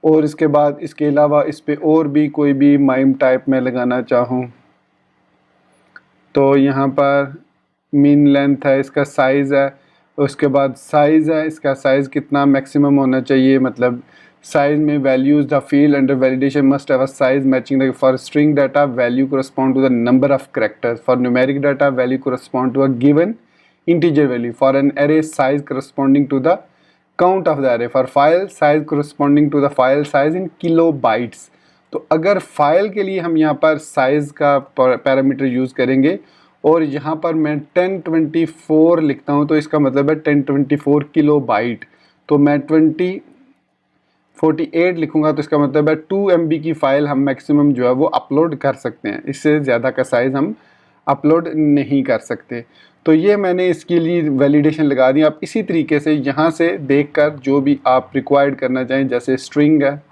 और इसके बाद इसके अलावा इस पर और भी कोई भी माइम टाइप में लगाना चाहूँ तो यहाँ पर मीन लेंथ है, इसका साइज़ है, उसके बाद साइज़ है, इसका साइज़ कितना मैक्सिमम होना चाहिए, मतलब साइज में values the field under validation must have a size matching the for string data value correspond to the number of characters, for numeric data value correspond to a given integer value, for an array size corresponding to the count of the array, for file size corresponding to the file size in kilobytes. तो अगर file के लिए हम यहाँ पर size का parameter use करेंगे और यहाँ पर मैं 1024 लिखता हूँ तो इसका मतलब है 1024 किलो बाइट। तो मैं 2048 लिखूँगा तो इसका मतलब है 2 MB की फ़ाइल हम मैक्सिमम जो है वो अपलोड कर सकते हैं, इससे ज़्यादा का साइज़ हम अपलोड नहीं कर सकते। तो ये मैंने इसके लिए वैलिडेशन लगा दी। आप इसी तरीके से यहाँ से देखकर जो भी आप रिक्वायर्ड करना चाहें, जैसे स्ट्रिंग है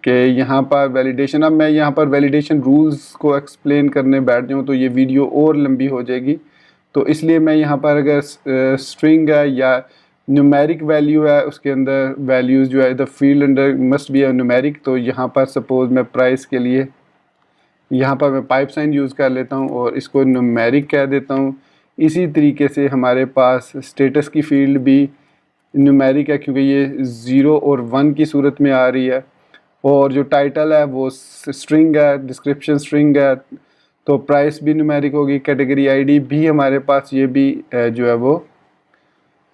कि यहाँ पर वैलिडेशन, अब मैं यहाँ पर वैलिडेशन रूल्स को एक्सप्लेन करने बैठ जाऊँ तो ये वीडियो और लंबी हो जाएगी। तो इसलिए मैं यहाँ पर अगर स्ट्रिंग है या न्यूमेरिक वैल्यू है, उसके अंदर वैल्यूज़ जो है the field under must be a numeric, तो यहाँ पर सपोज़ मैं प्राइस के लिए यहाँ पर मैं पाइप साइन यूज़ कर लेता हूँ और इसको न्यूमेरिक कह देता हूँ। इसी तरीके से हमारे पास स्टेटस की फील्ड भी न्यूमेरिक है क्योंकि ये 0 और 1 की सूरत में आ रही है। और जो टाइटल है वो स्ट्रिंग है, डिस्क्रिप्शन स्ट्रिंग है, तो प्राइस भी न्यूमेरिक होगी। कैटेगरी आईडी भी हमारे पास ये भी जो है वो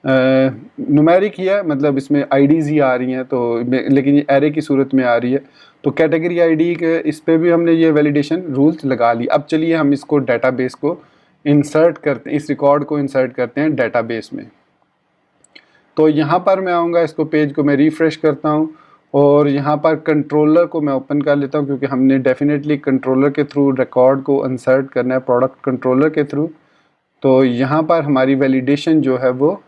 न्यूमेरिक ही है, मतलब इसमें आईडीज़ ही आ रही हैं, तो लेकिन ये एरे की सूरत में आ रही है। तो कैटेगरी आईडी के इस पे भी हमने ये वैलिडेशन रूल्स लगा ली। अब चलिए हम इसको डेटाबेस को इंसर्ट करते हैं, इस रिकॉर्ड को इंसर्ट करते हैं डेटाबेस में। तो यहाँ पर मैं आऊँगा, इसको पेज को मैं रिफ़्रेश करता हूँ और यहाँ पर कंट्रोलर को मैं ओपन कर लेता हूँ क्योंकि हमने डेफिनेटली कंट्रोलर के थ्रू रिकॉर्ड को इंसर्ट करना है, प्रोडक्ट कंट्रोलर के थ्रू। तो यहाँ पर हमारी वैलिडेशन जो है वो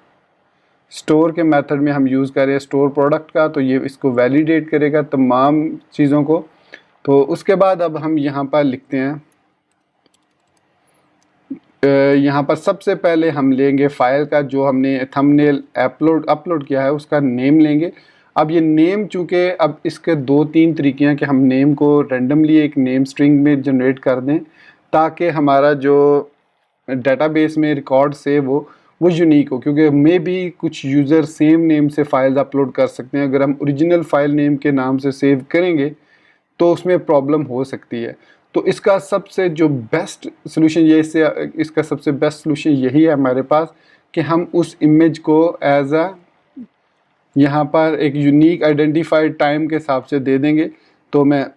स्टोर के मेथड में हम यूज़ कर रहे हैं स्टोर प्रोडक्ट का, तो ये इसको वैलिडेट करेगा तमाम चीज़ों को। तो उसके बाद अब हम यहाँ पर लिखते हैं, यहाँ पर सबसे पहले हम लेंगे फ़ाइल का जो हमने थंबनेल अपलोड किया है उसका नेम लेंगे। अब ये नेम चूँकि अब इसके 2-3 तरीके हैं कि हम नेम को रैंडमली एक नेम स्ट्रिंग में जनरेट कर दें ताकि हमारा जो डेटाबेस में रिकॉर्ड सेव हो वो यूनिक हो, क्योंकि मे भी कुछ यूज़र सेम नेम से फाइल्स अपलोड कर सकते हैं। अगर हम ओरिजिनल फाइल नेम के नाम से सेव करेंगे तो उसमें प्रॉब्लम हो सकती है। तो इसका सबसे जो बेस्ट सोल्यूशन इसका सबसे बेस्ट सोल्यूशन यही है हमारे पास कि हम उस इमेज को एज अ यहाँ पर एक यूनिक आइडेंटिफाइड टाइम के हिसाब से दे देंगे। तो मैं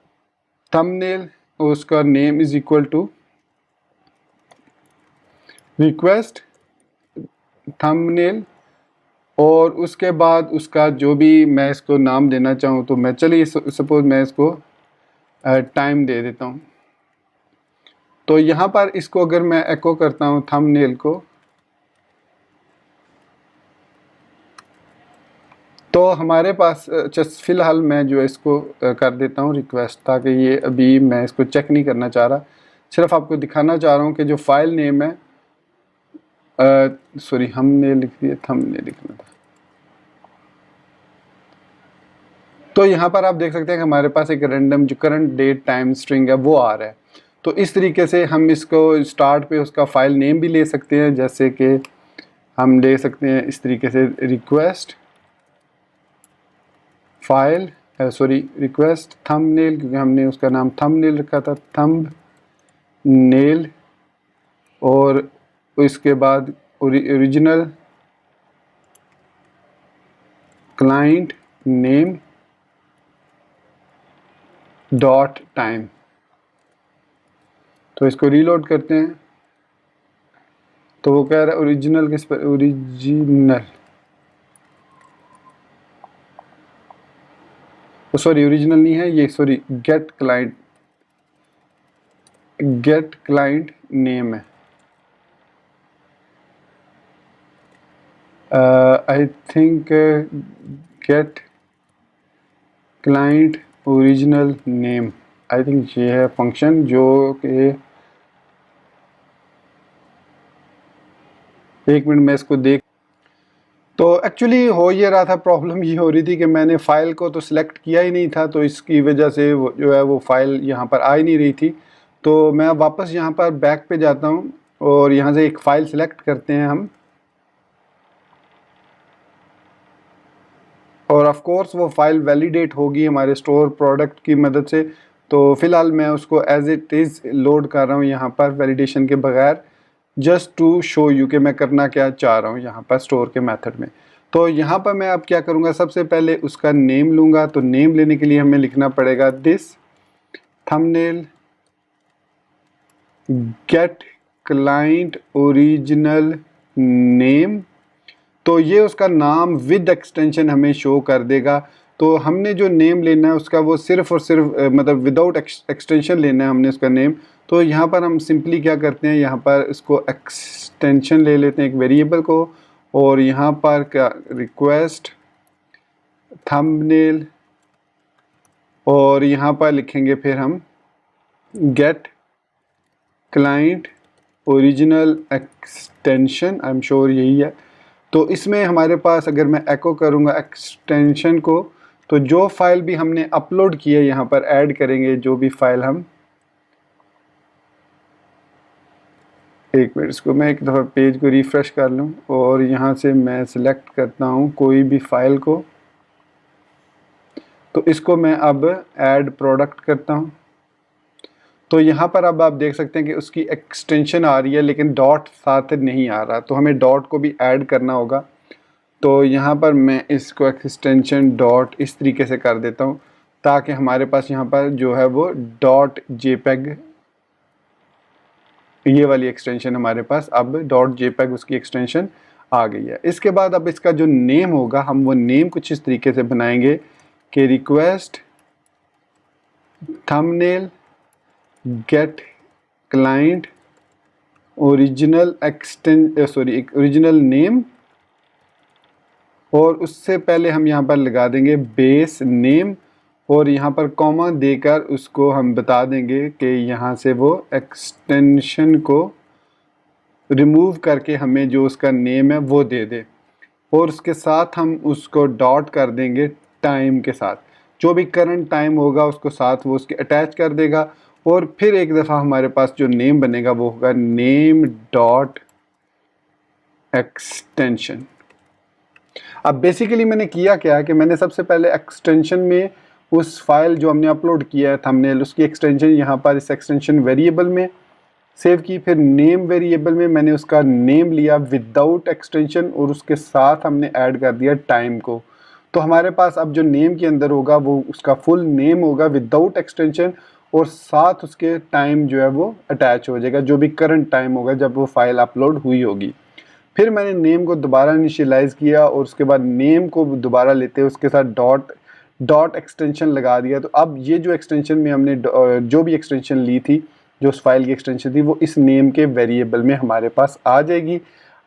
थंबनेल उसका name is equal to request thumbnail और उसके बाद उसका जो भी मैं इसको नाम देना चाहूँ तो मैं चलिए सपोज मैं इसको टाइम दे देता हूँ। तो यहाँ पर इसको अगर मैं एको करता हूँ थंबनेल को, तो हमारे पास फ़िलहाल मैं जो इसको कर देता हूँ रिक्वेस्ट, ताकि ये अभी मैं इसको चेक नहीं करना चाह रहा, सिर्फ आपको दिखाना चाह रहा हूँ कि जो फाइल नेम है सॉरी हमने लिख दिया, थंबनेल लिखना था। तो यहाँ पर आप देख सकते हैं कि हमारे पास एक रैंडम जो करंट डेट टाइम स्ट्रिंग है वो आ रहा है। तो इस तरीके से हम इसको स्टार्ट पे उसका फाइल नेम भी ले सकते हैं, जैसे कि हम ले सकते हैं इस तरीके से रिक्वेस्ट फाइल रिक्वेस्ट थंबनेल, क्योंकि हमने उसका नाम थंबनेल रखा था, थंबनेल, और इसके बाद original client name dot time. तो इसको रीलोड करते हैं तो वो कह रहा है ओरिजिनल किस पर, ओरिजिनल, सॉरी ओरिजिनल नहीं है ये, सॉरी गेट क्लाइंट नेम है। I think get client original name, I think ये है फंक्शन जो कि, एक मिनट मैं इसको देख। तो एक्चुअली हो ये रहा था, प्रॉब्लम ये हो रही थी कि मैंने फ़ाइल को तो सिलेक्ट किया ही नहीं था, तो इसकी वजह से वो जो है वो फ़ाइल यहाँ पर आ ही नहीं रही थी। तो मैं वापस यहाँ पर बैक पे जाता हूँ और यहाँ से एक फ़ाइल सिलेक्ट करते हैं हम, और ऑफ कोर्स वो फ़ाइल वैलिडेट होगी हमारे स्टोर प्रोडक्ट की मदद से। तो फ़िलहाल मैं उसको एज इट इज़ लोड कर रहा हूँ यहाँ पर वैलिडेशन के बगैर, जस्ट टू शो यू कि मैं करना क्या चाह रहा हूँ यहाँ पर स्टोर के मेथड में। तो यहाँ पर मैं अब क्या करूँगा, सबसे पहले उसका नेम लूँगा। तो नेम लेने के लिए हमें लिखना पड़ेगा this thumbnail get client original name. तो ये उसका नाम विद एक्सटेंशन हमें शो कर देगा। तो हमने जो नेम लेना है उसका वो सिर्फ़ और सिर्फ मतलब विदाउट एक्सटेंशन लेना है हमने उसका नेम। तो यहाँ पर हम सिंपली क्या करते हैं, यहाँ पर इसको एक्सटेंशन ले लेते हैं एक वेरिएबल को, और यहाँ पर क्या रिक्वेस्ट थंबनेल, और यहाँ पर लिखेंगे फिर हम get client original extension, I am sure यही है। तो इसमें हमारे पास अगर मैं एको करूँगा एक्सटेंशन को, तो जो फाइल भी हमने अपलोड की है यहाँ पर ऐड करेंगे, जो भी फाइल हम, एक मिनट इसको मैं एक दफ़ा पेज को रिफ़्रेश कर लूँ और यहाँ से मैं सिलेक्ट करता हूँ कोई भी फाइल को। तो इसको मैं अब ऐड प्रोडक्ट करता हूँ। तो यहाँ पर अब आप देख सकते हैं कि उसकी एक्सटेंशन आ रही है लेकिन डॉट साथ नहीं आ रहा, तो हमें डॉट को भी ऐड करना होगा। तो यहाँ पर मैं इसको एक्सटेंशन डॉट इस तरीके से कर देता हूँ ताकि हमारे पास यहाँ पर जो है वो डॉट जेपेग, ये वाली एक्सटेंशन हमारे पास अब डॉट जेपेग उसकी एक्सटेंशन आ गई है। इसके बाद अब इसका जो नेम होगा, हम वो नेम कुछ इस तरीके से बनाएंगे कि request thumbnail get client original original name, और उससे पहले हम यहाँ पर लगा देंगे बेस नेम, और यहाँ पर कॉमा देकर उसको हम बता देंगे कि यहाँ से वो एक्सटेंशन को रिमूव करके हमें जो उसका नेम है वो दे दे, और उसके साथ हम उसको डॉट कर देंगे टाइम के साथ, जो भी करंट टाइम होगा उसको साथ वो उसके अटैच कर देगा। और फिर एक दफ़ा हमारे पास जो नेम बनेगा वो होगा नेम डॉट एक्सटेंशन। अब बेसिकली मैंने किया क्या कि मैंने सबसे पहले एक्सटेंशन में उस फाइल जो हमने अपलोड किया है थंबनेल, उसकी एक्सटेंशन यहाँ पर इस एक्सटेंशन वेरिएबल में सेव की। फिर नेम वेरिएबल में मैंने उसका नेम लिया विदाउट एक्सटेंशन, और उसके साथ हमने ऐड कर दिया टाइम को। तो हमारे पास अब जो नेम के अंदर होगा वो उसका फुल नेम होगा विदाउट एक्सटेंशन, और साथ उसके टाइम जो है वो अटैच हो जाएगा, जो भी करंट टाइम होगा जब वो फाइल अपलोड हुई होगी। फिर मैंने नेम को दोबारा इनिशियलाइज़ किया और उसके बाद नेम को दोबारा लेते उसके साथ डॉट एक्सटेंशन लगा दिया। तो अब ये जो एक्सटेंशन में हमने जो भी एक्सटेंशन ली थी, जो उस फाइल की एक्सटेंशन थी, वो इस नेम के वेरिएबल में हमारे पास आ जाएगी।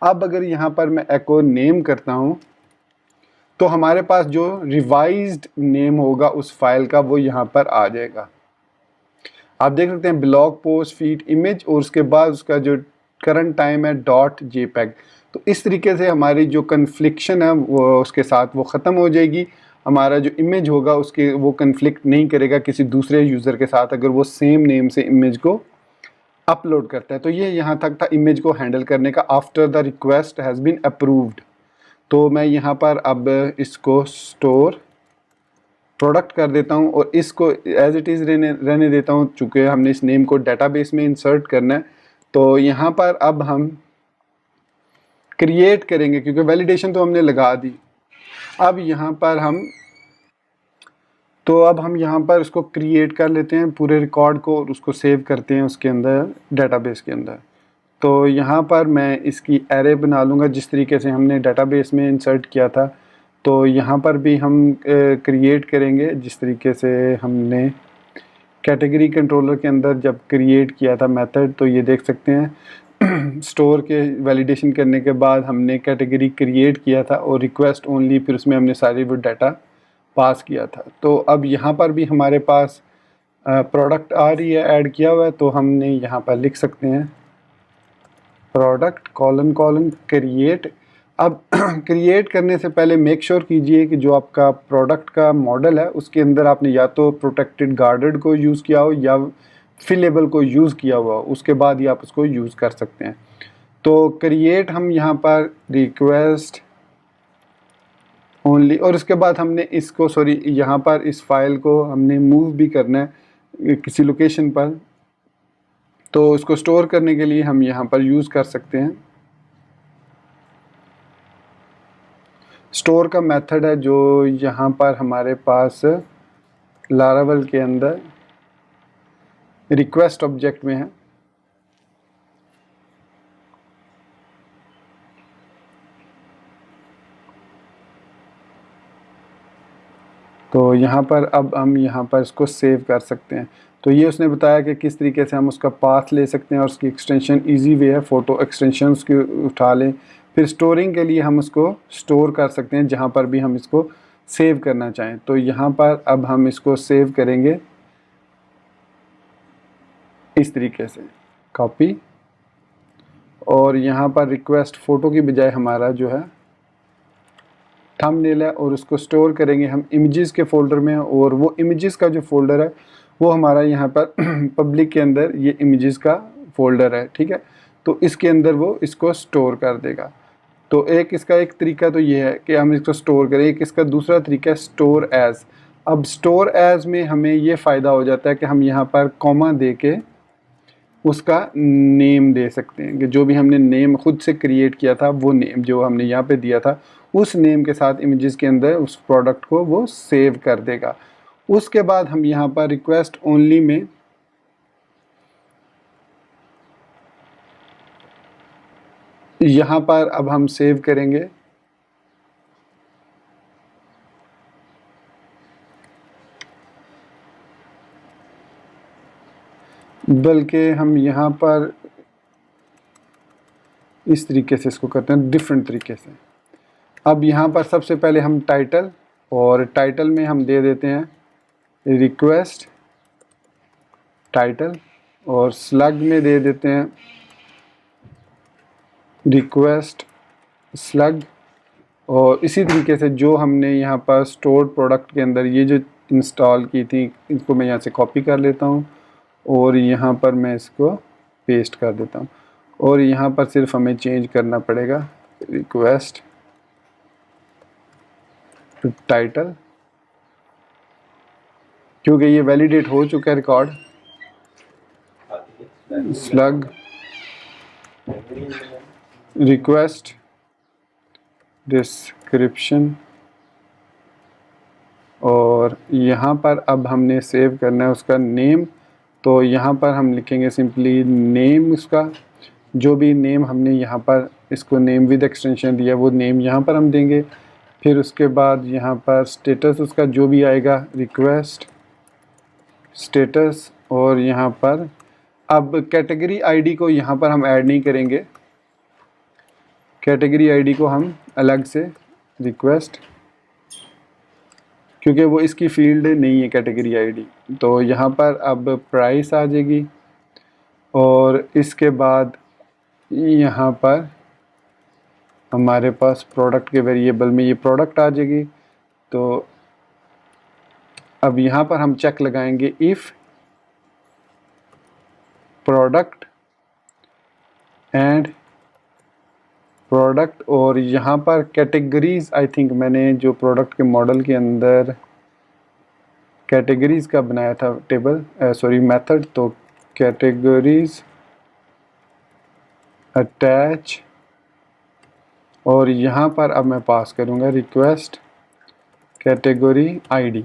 अब अगर यहाँ पर मैं एको नेम करता हूँ तो हमारे पास जो रिवाइज्ड नेम होगा उस फाइल का वो यहाँ पर आ जाएगा। आप देख सकते हैं ब्लॉग पोस्ट फीड इमेज, और उसके बाद उसका जो करंट टाइम है डॉट जेपेग। तो इस तरीके से हमारी जो कन्फ्लिक्शन है वो उसके साथ वो ख़त्म हो जाएगी। हमारा जो इमेज होगा उसके वो कन्फ्लिक्ट नहीं करेगा किसी दूसरे यूज़र के साथ अगर वो सेम नेम से इमेज को अपलोड करता है। तो ये यहाँ तक था इमेज को हैंडल करने का। After the request has been approved, तो मैं यहाँ पर अब इसको स्टोर प्रोडक्ट कर देता हूँ और इसको एज इट इज़ रहने देता हूँ। चूँकि हमने इस नेम को डेटाबेस में इंसर्ट करना है, तो यहाँ पर अब हम क्रिएट करेंगे क्योंकि वैलिडेशन तो हमने लगा दी। अब यहाँ पर हम यहाँ पर इसको क्रिएट कर लेते हैं पूरे रिकॉर्ड को और उसको सेव करते हैं उसके अंदर डेटाबेस के अंदर। तो यहाँ पर मैं इसकी एरे बना लूँगा जिस तरीके से हमने डेटाबेस में इंसर्ट किया था। तो यहाँ पर भी हम क्रिएट करेंगे जिस तरीके से हमने कैटेगरी कंट्रोलर के अंदर जब क्रिएट किया था मेथड। तो ये देख सकते हैं स्टोर के वैलिडेशन करने के बाद हमने कैटेगरी क्रिएट किया था और रिक्वेस्ट ओनली, फिर उसमें हमने सारी वो डाटा पास किया था। तो अब यहाँ पर भी हमारे पास प्रोडक्ट आ रही है, ऐड किया हुआ है। तो हमने यहाँ पर लिख सकते हैं प्रोडक्ट कॉलन कॉलन क्रिएट। अब क्रिएट करने से पहले मेक श्योर कीजिए कि जो आपका प्रोडक्ट का मॉडल है उसके अंदर आपने या तो प्रोटेक्टेड गार्डेड को यूज़ किया हो या फिलेबल को यूज़ किया हुआ हो, उसके बाद ही आप उसको यूज़ कर सकते हैं। तो क्रिएट हम यहाँ पर रिक्वेस्ट ओनली, और उसके बाद हमने इसको यहाँ पर इस फाइल को हमने मूव भी करना है किसी लोकेशन पर। तो उसको स्टोर करने के लिए हम यहाँ पर यूज़ कर सकते हैं स्टोर का मेथड है जो यहाँ पर हमारे पास लारावेल के अंदर रिक्वेस्ट ऑब्जेक्ट में है। तो यहाँ पर अब हम यहाँ पर इसको सेव कर सकते हैं। तो ये उसने बताया कि किस तरीके से हम उसका पाथ ले सकते हैं और उसकी एक्सटेंशन इजी वे है, फ़ोटो एक्सटेंशन उसकी उठा लें। फिर स्टोरिंग के लिए हम उसको स्टोर कर सकते हैं जहाँ पर भी हम इसको सेव करना चाहें। तो यहाँ पर अब हम इसको सेव करेंगे इस तरीके से, कॉपी, और यहाँ पर रिक्वेस्ट फ़ोटो की बजाय हमारा जो है थंबनेल है और उसको स्टोर करेंगे हम इमेजेस के फ़ोल्डर में। और वो इमेजेस का जो फ़ोल्डर है वो हमारा यहाँ पर पब्लिक के अंदर ये इमेजेस का फ़ोल्डर है, ठीक है। तो इसके अंदर वो इसको स्टोर कर देगा। तो इसका एक तरीका तो ये है कि हम इसको स्टोर करें। एक इसका दूसरा तरीका है स्टोर एज़। अब स्टोर एज़ में हमें ये फ़ायदा हो जाता है कि हम यहाँ पर कॉमा दे के उसका नेम दे सकते हैं कि जो भी हमने नेम खुद से क्रिएट किया था वो नेम जो हमने यहाँ पे दिया था उस नेम के साथ इमेजेस के अंदर उस प्रोडक्ट को वो सेव कर देगा। उसके बाद हम यहाँ पर रिक्वेस्ट ओनली में यहाँ पर अब हम सेव करेंगे बल्कि हम यहाँ पर इस तरीके से इसको करते हैं डिफरेंट तरीके से। अब यहाँ पर सबसे पहले हम टाइटल, और टाइटल में हम दे देते हैं रिक्वेस्ट टाइटल, और स्लग में दे देते हैं रिक्वेस्ट स्लग। और इसी तरीके से जो हमने यहाँ पर स्टोर प्रोडक्ट के अंदर ये जो इंस्टॉल की थी इसको मैं यहाँ से कॉपी कर लेता हूँ और यहाँ पर मैं इसको पेस्ट कर देता हूँ। और यहाँ पर सिर्फ हमें चेंज करना पड़ेगा रिक्वेस्ट टाइटल, क्योंकि ये वैलिडेट हो चुका है रिकॉर्ड। स्लग रिक्वेस्ट डिस्क्रिप्शन, और यहाँ पर अब हमने सेव करना है उसका नेम। तो यहाँ पर हम लिखेंगे सिंपली नेम, उसका जो भी नेम हमने यहाँ पर इसको नेम विद एक्सटेंशन दिया वो नेम यहाँ पर हम देंगे। फिर उसके बाद यहाँ पर स्टेटस उसका जो भी आएगा रिक्वेस्ट स्टेटस, और यहाँ पर अब कैटेगरी आईडी को यहाँ पर हम ऐड नहीं करेंगे, कैटेगरी आईडी को हम अलग से रिक्वेस्ट, क्योंकि वो इसकी फील्ड नहीं है कैटेगरी आईडी। तो यहाँ पर अब प्राइस आ जाएगी और इसके बाद यहाँ पर हमारे पास प्रोडक्ट के वेरिएबल में ये प्रोडक्ट आ जाएगी। तो अब यहाँ पर हम चेक लगाएंगे इफ़ प्रोडक्ट एंड प्रोडक्ट, और यहाँ पर कैटेगरीज, आई थिंक मैंने जो प्रोडक्ट के मॉडल के अंदर कैटेगरीज का बनाया था टेबल, सॉरी मेथड, तो कैटेगरीज अटैच, और यहाँ पर अब मैं पास करूँगा रिक्वेस्ट कैटेगरी आईडी।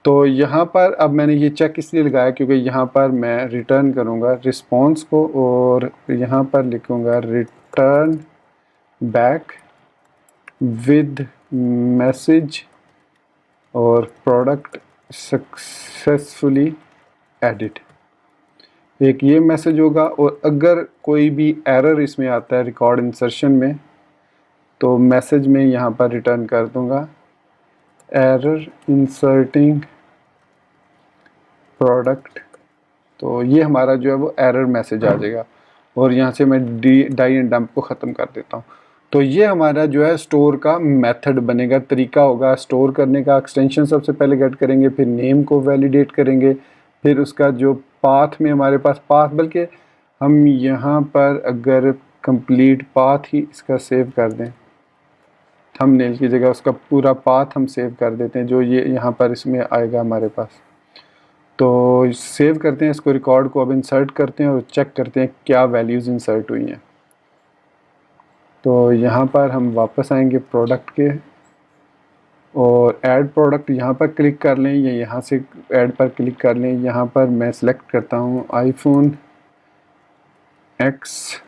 तो यहाँ पर अब मैंने ये चेक इसलिए लगाया क्योंकि यहाँ पर मैं रिटर्न करूँगा रिस्पॉन्स को, और यहाँ पर लिखूँगा रिटर्न बैक विद मैसेज और प्रोडक्ट सक्सेसफुली एडिट, एक ये मैसेज होगा। और अगर कोई भी एरर इसमें आता है रिकॉर्ड इंसर्शन में, तो मैसेज में यहाँ पर रिटर्न कर दूँगा एरर इंसर्टिंग प्रोडक्ट, तो ये हमारा जो है वो एरर मैसेज आ जाएगा। और यहाँ से मैं डाई एंड डंप को ख़त्म कर देता हूँ। तो ये हमारा जो है स्टोर का मेथड बनेगा, तरीका होगा स्टोर करने का। एक्सटेंशन सबसे पहले गेट करेंगे, फिर नेम को वैलिडेट करेंगे, फिर उसका जो पाथ में हमारे पास पाथ, बल्कि हम यहाँ पर अगर कंप्लीट पाथ ही इसका सेव कर दें, थंबनेल की जगह उसका पूरा पाथ हम सेव कर देते हैं, जो ये यहाँ पर इसमें आएगा हमारे पास। तो सेव करते हैं इसको, रिकॉर्ड को अब इंसर्ट करते हैं और चेक करते हैं क्या वैल्यूज़ इंसर्ट हुई हैं। तो यहाँ पर हम वापस आएंगे प्रोडक्ट के, और ऐड प्रोडक्ट यहाँ पर क्लिक कर लें, या यहाँ से ऐड पर क्लिक कर लें। यहाँ पर मैं सिलेक्ट करता हूँ आईफोन एक्स,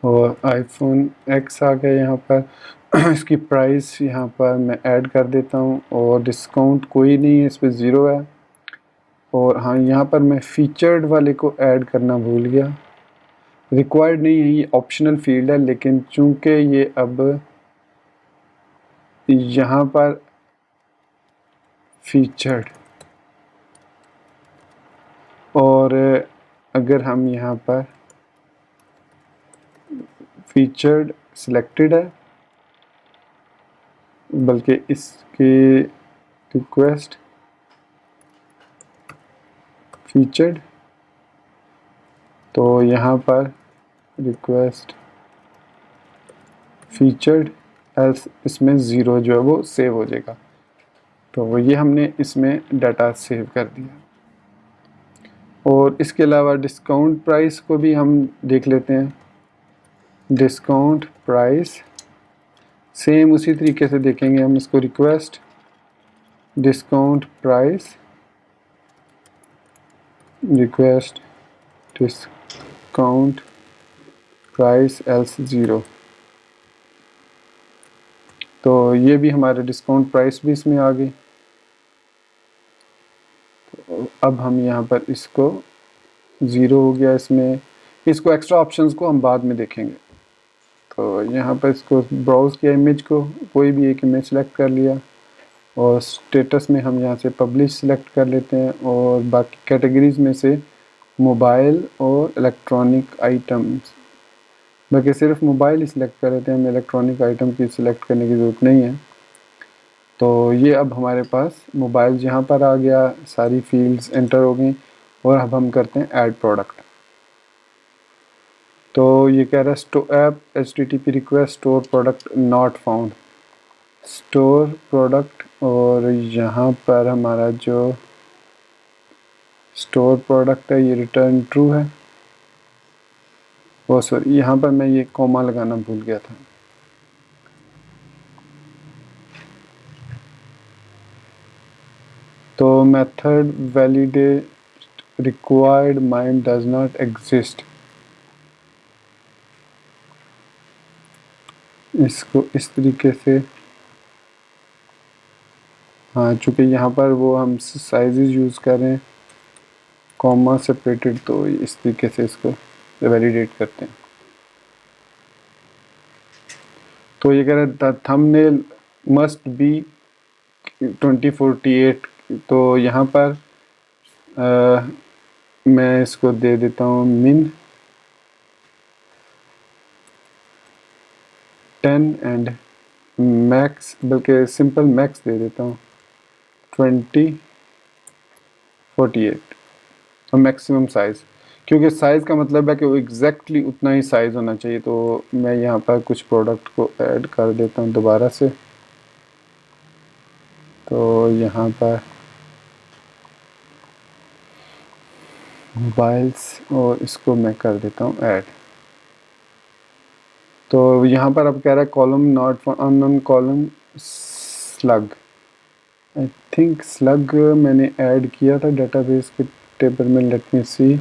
और आईफोन एक्स आ गया यहाँ पर। इसकी प्राइस यहाँ पर मैं ऐड कर देता हूँ, और डिस्काउंट कोई नहीं है, इस पर ज़ीरो है। और हाँ, यहाँ पर मैं फीचर्ड वाले को ऐड करना भूल गया, रिक्वायर्ड नहीं है, ये ऑप्शनल फील्ड है, लेकिन चूंकि ये अब यहाँ पर फीचर्ड, और अगर हम यहाँ पर फीचर्ड सिलेक्टेड है, बल्कि इसके रिक्वेस्ट फीचर्ड, तो यहाँ पर रिक्वेस्ट फीचर्ड एल्स इसमें ज़ीरो जो है वो सेव हो जाएगा। तो ये हमने इसमें डाटा सेव कर दिया। और इसके अलावा डिस्काउंट प्राइस को भी हम देख लेते हैं। डिस्काउंट प्राइस सेम उसी तरीके से देखेंगे हम इसको, request discount price, request discount price else zero. तो ये भी हमारे डिस्काउंट प्राइस भी इसमें आ गई। तो अब हम यहाँ पर इसको ज़ीरो हो गया इसमें, इसको एक्स्ट्रा ऑप्शंस को हम बाद में देखेंगे। तो यहाँ पर इसको ब्राउज़ किया, इमेज को कोई भी एक इमेज सेलेक्ट कर लिया, और स्टेटस में हम यहाँ से पब्लिश सेलेक्ट कर लेते हैं, और बाकी कैटेगरीज में से मोबाइल और इलेक्ट्रॉनिक आइटम्स, बाकी सिर्फ मोबाइल ही सिलेक्ट कर लेते हैं, हमें इलेक्ट्रॉनिक आइटम की सिलेक्ट करने की ज़रूरत नहीं है। तो ये अब हमारे पास मोबाइल यहाँ पर आ गया, सारी फील्ड्स एंटर हो गई, और अब हम करते हैं ऐड प्रोडक्ट। तो ये कह रहा है store app HTTP request store product not found, store product, और यहाँ पर हमारा जो स्टोर प्रोडक्ट है ये रिटर्न ट्रू है। वो सॉरी, यहाँ पर मैं ये कॉमा लगाना भूल गया था। तो method validate required mind does not exist, इसको इस तरीके से, हाँ चूँकि यहाँ पर वो हम साइजेस यूज़ कर रहे हैं कॉमा सेपरेटेड, तो इस तरीके से इसको वैलिडेट करते हैं। तो ये कह रहा है द थंबनेल मस्ट बी 2048, तो यहाँ पर मैं इसको दे देता हूँ min 10 एंड मैक्स, बल्कि सिंपल मैक्स दे देता हूँ 20, 48 और मैक्सिमम साइज़, क्योंकि साइज़ का मतलब है कि वो एग्जैक्टली उतना ही साइज़ होना चाहिए। तो मैं यहाँ पर कुछ प्रोडक्ट को ऐड कर देता हूँ दोबारा से। तो यहाँ पर मोबाइल्स और इसको मैं कर देता हूँ ऐड। तो यहाँ पर अब कह रहा है column not for unknown column slug. I think slug मैंने ऐड किया था डेटाबेस के टेबल में। लेट मी सी।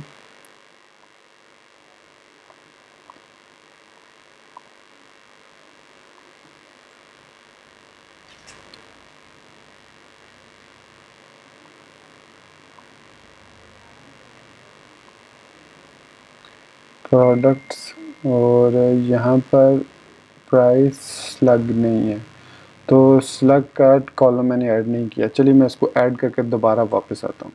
प्रोडक्ट्स और यहाँ पर प्राइस स्लग नहीं है, तो स्लग का कॉलम मैंने ऐड नहीं किया। चलिए मैं इसको ऐड करके दोबारा वापस आता हूँ।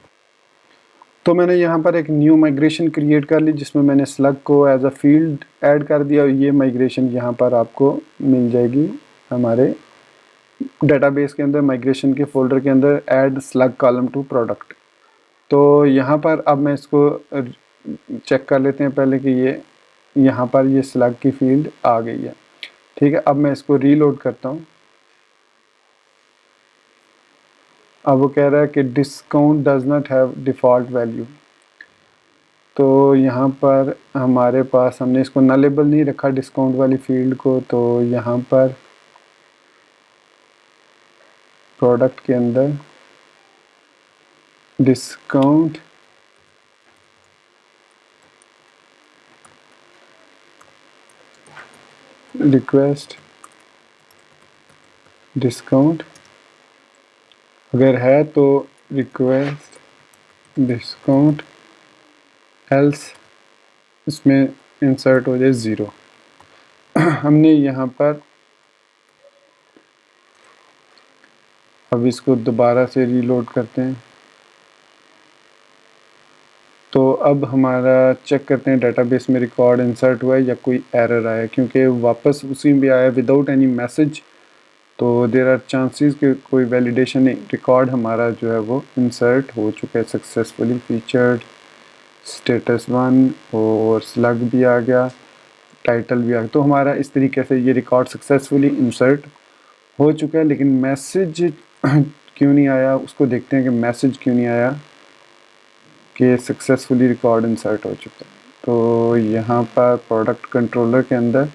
तो मैंने यहाँ पर एक न्यू माइग्रेशन क्रिएट कर ली जिसमें मैंने स्लग को एज अ फील्ड ऐड कर दिया। और ये माइग्रेशन यहाँ पर आपको मिल जाएगी हमारे डेटाबेस के अंदर, माइग्रेशन के फोल्डर के अंदर, add slug column to product. तो यहाँ पर अब मैं इसको चेक कर लेते हैं पहले कि ये यहाँ पर ये स्लग की फील्ड आ गई है। ठीक है, अब मैं इसको रीलोड करता हूँ। अब वो कह रहा है कि discount does not have default value. तो यहाँ पर हमारे पास, हमने इसको नलेबल नहीं रखा डिस्काउंट वाली फील्ड को, तो यहाँ पर प्रोडक्ट के अंदर डिस्काउंट रिक्वेस्ट डिस्काउंट अगर है तो रिक्वेस्ट डिस्काउंट, एल्स इसमें इंसर्ट हो जाए 0। हमने यहाँ पर अब इसको दोबारा से रीलोड करते हैं। तो अब हमारा चेक करते हैं डेटाबेस में रिकॉर्ड इंसर्ट हुआ है या कोई एरर आया, क्योंकि वापस उसी में आया विदाउट एनी मैसेज। तो देयर आर चांसेस कि कोई वैलिडेशन नहीं, रिकॉर्ड हमारा जो है वो इंसर्ट हो चुका है सक्सेसफुली। फीचर्ड स्टेटस 1 और स्लग भी आ गया, टाइटल भी आ गया। तो हमारा इस तरीके से ये रिकॉर्ड सक्सेसफुली इंसर्ट हो चुका है। लेकिन मैसेज क्यों नहीं आया, उसको देखते हैं कि मैसेज क्यों नहीं आया कि सक्सेसफुली रिकॉर्ड इंसर्ट हो चुका है। तो यहाँ पर प्रोडक्ट कंट्रोलर के अंदर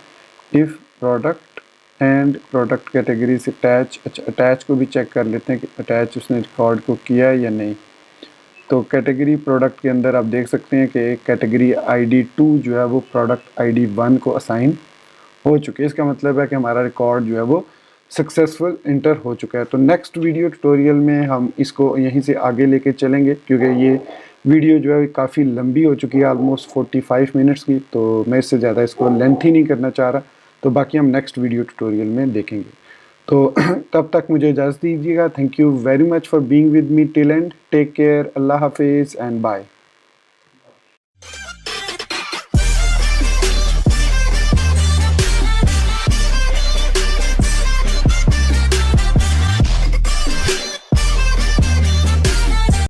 if product and product category से अटैच, अच्छा अटैच को भी चेक कर लेते हैं कि अटैच उसने रिकॉर्ड को किया है या नहीं। तो कैटेगरी प्रोडक्ट के अंदर आप देख सकते हैं कि कैटेगरी ID 2 जो है वो प्रोडक्ट ID 1 को असाइन हो चुके हैं। इसका मतलब है कि हमारा रिकॉर्ड जो है वो सक्सेसफुल इंटर हो चुका है। तो नेक्स्ट वीडियो ट्यूटोरियल में हम इसको यहीं से आगे लेके चलेंगे, क्योंकि ये वीडियो जो है काफ़ी लंबी हो चुकी है, ऑलमोस्ट 45 मिनट्स की। तो मैं इससे ज़्यादा इसको लेंथ ही नहीं करना चाह रहा। तो बाकी हम नेक्स्ट वीडियो ट्यूटोरियल में देखेंगे। तो तब तक मुझे इजाज़त दीजिएगा। Thank you very much for being with me till end. Take care, Allah हाफिज़ एंड बाय।